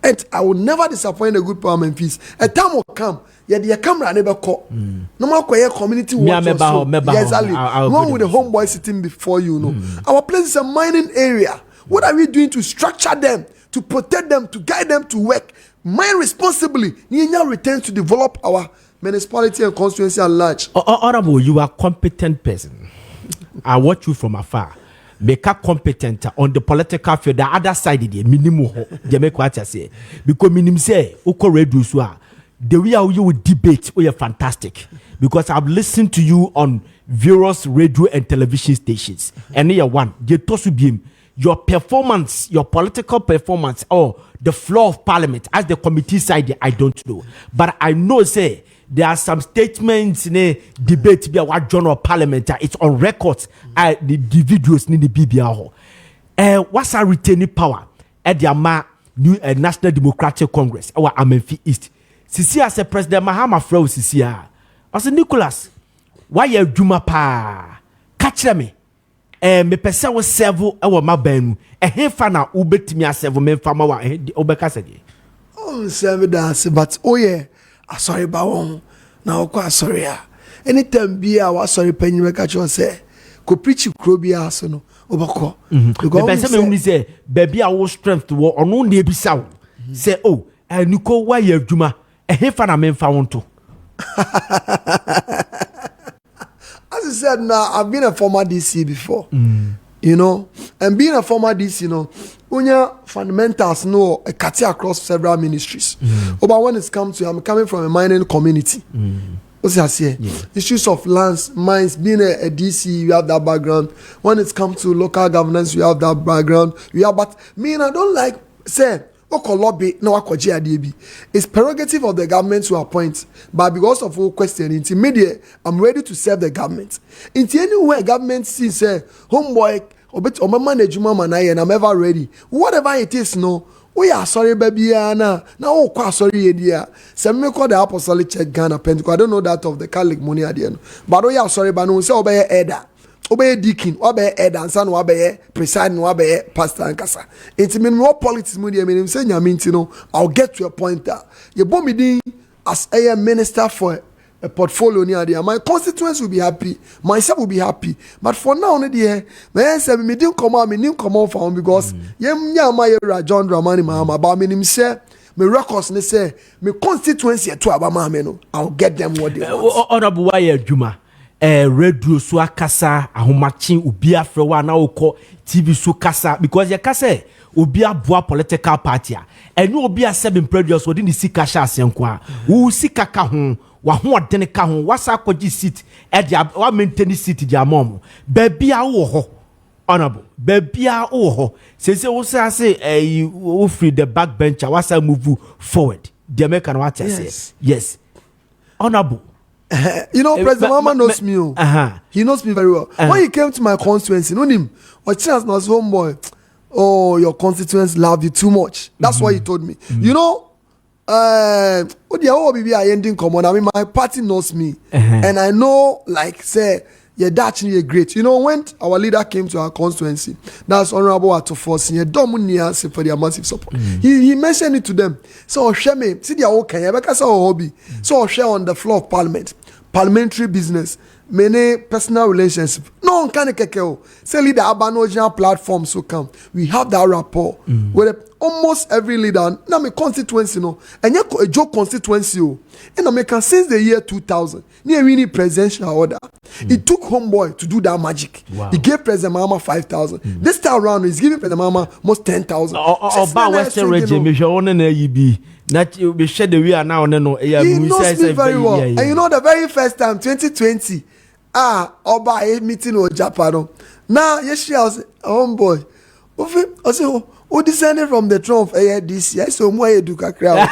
And I will never disappoint a good parliament piece. A time will come. Yeah, the camera never call. No matter community watch. Exactly. One with the homeboy sitting before you. No, our place is a mining area. What are we doing to structure them, to protect them, to guide them to work? Mine responsibly. Ninya returns to develop our municipality and constituency at large. Honorable, you are a competent person. I watch you from afar. Make a competent on the political field. The other side, the minimum, they make what I say. Because minimum say, Oko Radio Swa, the way how you would debate, you're fantastic. Because I've listened to you on various radio and television stations. And here one, they toss you your performance, your political performance, or the floor of parliament, as the committee side, I don't know. But I know, say, there are some statements in a debate be what journal parliament it's on record the videos in the BBR. What's our retaining power at the new National Democratic Congress our Amenfi East. Sisi as a President Mahama Fro Sisi I said Nicholas, why you Juma pa catch me me pesa was servo our mabenu a hefana ubetimi a servo men fama wa obekasege. Oh, serve dance, but oh yeah. Sorry, Bawon. Now, quite sorry. Anytime be our sorry penny make a choice say, could preach you crobia so no obako. The person when say, baby, I was strength to war on only be sound. Say, oh, and Nico, why you Juma, a hefana men found to. As I said, now I've been a former DC before. You know, and being a former DC, you know, when your fundamentals know a cut across several ministries. But when it's come to, I'm coming from a mining community. What's I say? Issues of lands, mines, being a DC, you have that background. When it's come to local governance, you have that background. You have, but me, I don't like say. It's prerogative of the government to appoint, but because of all questions, in media, I'm ready to serve the government. In anywhere government sees say homeboy or my manager and I'm ever ready. Whatever it is, no. We are sorry, baby. Now, quite sorry, idea. Some me call the Apostolic Church Ghana Pentecost. I don't know that of the Catholic money at the end. But we are sorry, but no say obey Eda. Obey deacon, obey head and son, obey presiding, obey pastor and casa. It's mean more politics. Mean saying, I mean, you know, I'll get to a point that you bomb me as a minister for a portfolio near there. My constituents will be happy, myself will be happy. But for now, man, say me didn't come out for him because my John Dramani Mahama, but I mean, say. Me records ne say me constituency to Abama no. I'll get them what they want. Honorable why Juma. Radio so akasa ahomachi obi afre wa na okọ TV so kasa because ya kasa obi aboa political party enu obi asem previous wodi ni sika sha asenko a wo sika ka ho wa ho odene ka ho wasa akọji seat e dia wa maintain seat dia mom ba bia wo ho honorable ba bia wo ho se wo say wo free the backbencher wasa move forward the make an what say yes honorable. You know, President Mama knows me. He knows me very well. When he came to my constituency, know him. Or chance was homeboy. Oh, your constituents love you too much. That's what he told me. You know, my party knows me, and I know, like say, Yeah, that's great. You know, when our leader came to our constituency, that's Honorable Atofos, yeah, Domunias for their massive support. He mentioned it to them. So, Sheme, see, they are okay. Because our hobby. So, share on the floor of Parliament, parliamentary business, many personal relationships. No, can't kekeo. Say leader Abanojan platform so come. We have that rapport with almost every leader. Now my constituency, and you a joke constituency, and I can since the year 2000. Near winning presidential order. It took Homeboy to do that magic. Wow. He gave President Mama 5,000. This time around, he's giving President Mama almost 10,000. About Western region, if you're on an AEB, not you be shed the we are now. No, he knows me very well. And you know, the very first time, 2020, Oba a meeting with Japan. Now, yes, she was Homeboy. Also, who descended from the throne of this year? So, more educa crowd.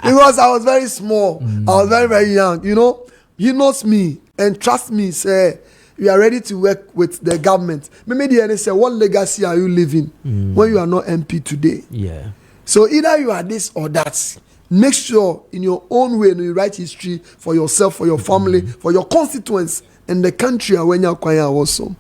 Because I was very small. I was very, very young. You know, he knows me and trust me, say, we are ready to work with the government. Maybe the say, what legacy are you living when you are not MP today? Yeah. So either you are this or that. Make sure in your own way you write history for yourself, for your family, for your constituents, and the country when you are also.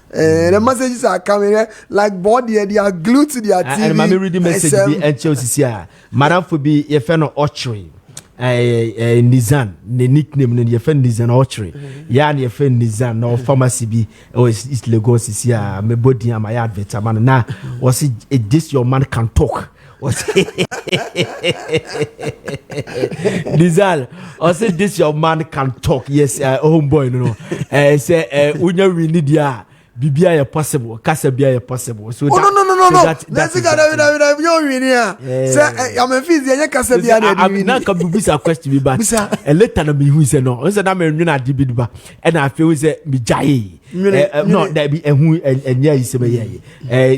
The messages are coming here like body, they are glued to their TV. And mommy reading message and Chelsea. Madam for be a fan of Archery. Nizan, the nickname in your friend Nizan Archery. Yan your friend Nizan, no pharmacy be or is Lagos is here. My body and my advert. Man, now was it this your man can talk? Nizal, I said this your man can talk. Yes, homeboy, say unya we need ya. Bibia possible, Casabia possible. So no. Let's go. You're winning. Say, I'm a physician. Casabia. I'm not going to be a question, but a letter me who said no. I'm a dibidba, and I feel say me jay. No, that be a who and yeah, is a ye.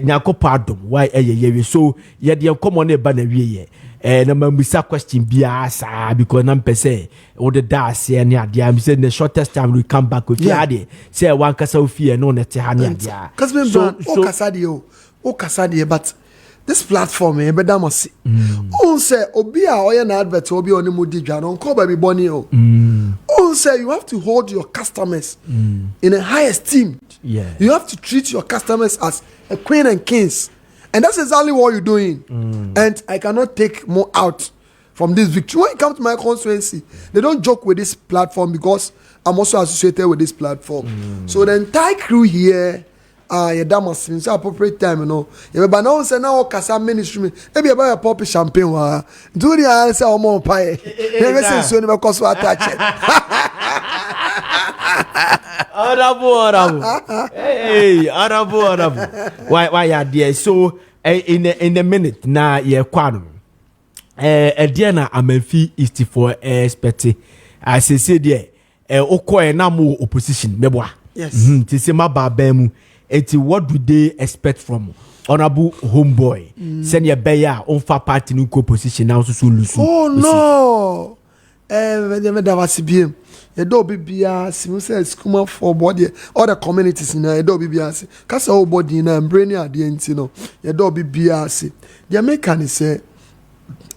Nako pardon. Why a ye? So yet you come on a banner ye. And I'm a question biasa because I'm per se or the das and yeah, I'm saying the shortest time we come back with Yadi. Say one Casofia no net Hania. Kessben Casadio, but this platform, but that must see. Say, Obia or an advert, Obi on the Mudija, don't call baby Bonio. Say, you have to hold your customers in a high esteem. Yeah. You have to treat your customers as a queen and kings. And that's exactly what you're doing. And I cannot take more out from this victory. When it comes to my constituency, they don't joke with this platform because I'm also associated with this platform. So the entire crew here, that must be appropriate time, you know. But now say now Kasa ministry, maybe about a pop champagne. Do the answer or more pie. Never say so never cause what touch it. Hey, why are there? So in a minute now, yeah, quantum. Diana Amenfi is for expect. I say there, Okoye na mo opposition, meboa. Yes. To say my babemu. What do they expect from Honorable Homeboy? Send your beya on far party new co-position now so lose. Oh no! That was BM. The dog BBA, Simusa Skuma for body, other communities in a dog BBA. Cast our body in a brainy at the end, you know. Your dog BBA. The American say,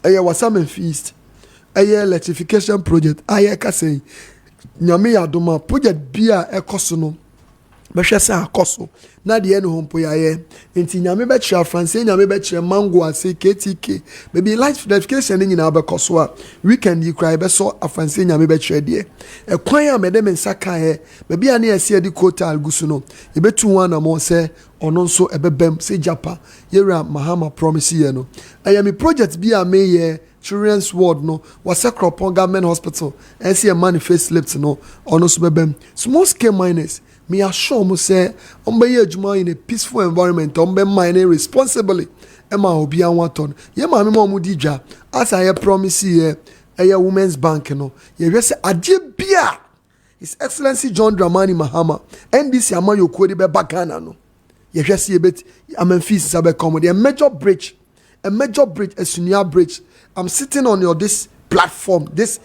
a was some feast, a electrification project, I say, Nyame Adoma, project beer a cosono. Bɛhwɛ sɛ akɔso na deɛ no hompo yɛ nti nyame bɛkyerɛ Francais nyame bɛkyerɛ mango ase KTK maybe light verification nyina bɛkɔso a weekend yi kra bɛsɔ Francais nyame bɛkyerɛ deɛ ɛkwan a mɛde me nsa kae baabi a ne yɛse de quota algusu no yɛbɛtu ho anamɔ sɛ ɔno nso ɛbɛbɛm sɛ japa yɛwura Mahama promise yɛ no ɛyɛ me project bi a meyɛ children's ward no was a Kropon government hospital and see a manifest lips no ɔno nso bɛbɛm small scale miners me assure mo say ombe adwuma in a peaceful environment ombe mine responsibly ema obi anwaton ye ma me mo di dwa as I promise ye women's bank no ye hwe say ade bia His Excellency John Dramani Mahama NDC amayokuo de be bagana no ye hwe say bet amanfis sabe come the major bridge a Sunia bridge. I'm sitting on this platform, this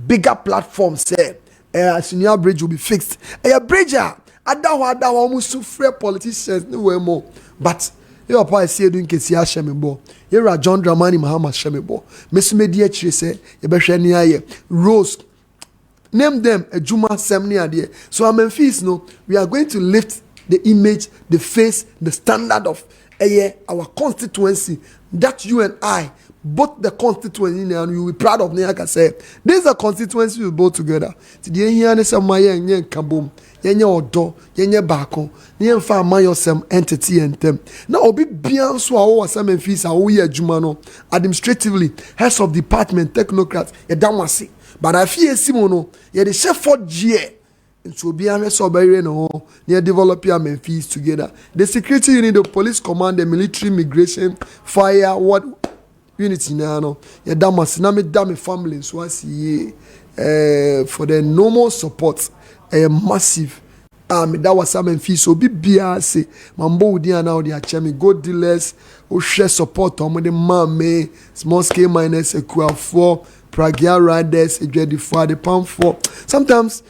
bigger platform say Sunia bridge will be fixed. A bridge, Adawa almost free politicians no way more. But you are see doing Kesia Shemibo. You are John Dramani Mahama Shemibo. Miss Media say, you be Rose name them a Juma Semni idea. So I'm Memphis, no, we are going to lift the image, the face, the standard of our constituency that you and I, both the constituency and you will be proud of. Like I said, this is a constituency we build together. Today here is some yenye kabum, yenye odo, yenye bako, yenye fa mayosem entity and them. Now obi bian so awo some Memphis awo ye adwuma administratively, heads of department, technocrats, ye damwase. But I feel Simono, ye the chef for year. And so be honest, so by near develop your Memphis together. The security unit, the police command, the military, immigration, fire, what unity now? Yeah, that must not me damn family. So I see for the normal support, a massive. That was some Memphis. So be BRC, Mambo Dia now the Achemi, gold dealers, who share support on the mame, small scale miners, a for Pragia riders, a dready for the pound for. Sometimes,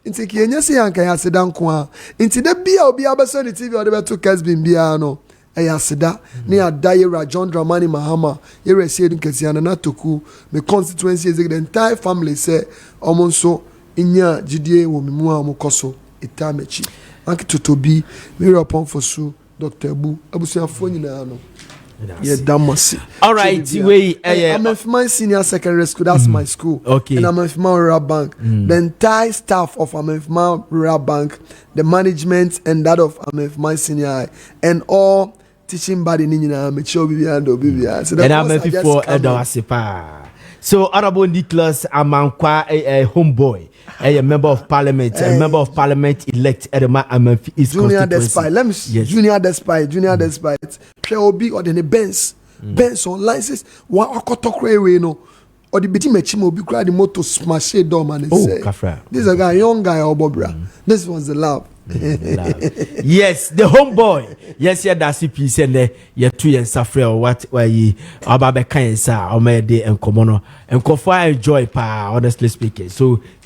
Inti kienye si yanka ya sida nkwa. Inti de biya obi abeso ni TV ode beto Kessben biya no. Ya sida. Ni ya Dayera John Dramani Mahama. Yere siye dun kesi yana toku. Me constituency the entire family say omonso inya jidie wo mimua omokoso itamechi. Anki totobi. Mira upon fosu. Dr. Bu. Abusi afoni na ano. Yeah, Damasi. All right, I'm in my senior secondary school. That's my school. Okay. And I'm in my rural bank. The entire staff of my rural bank, the management and that of my senior high, and all teaching body nina me chobi and obibia. So and I'm for Edwasipa. So Honorable Nicholas Amankwa, a homeboy, a member of parliament, a member of parliament elect at the Amanfi East Junior Despite. Let me see. Yes. Junior Despite. Shall be or then a Benz on license. One okotokre no. Or the biti mechimo be cry the motor smash it door man. Oh, Kafra. This is a guy, young guy or Bobra. This was the love. Yes, the homeboy. Yes, yeah, that's the piece and the year 2 years suffer or what were ye about the cancer or my day and commono and Kofi enjoy pa honestly speaking. So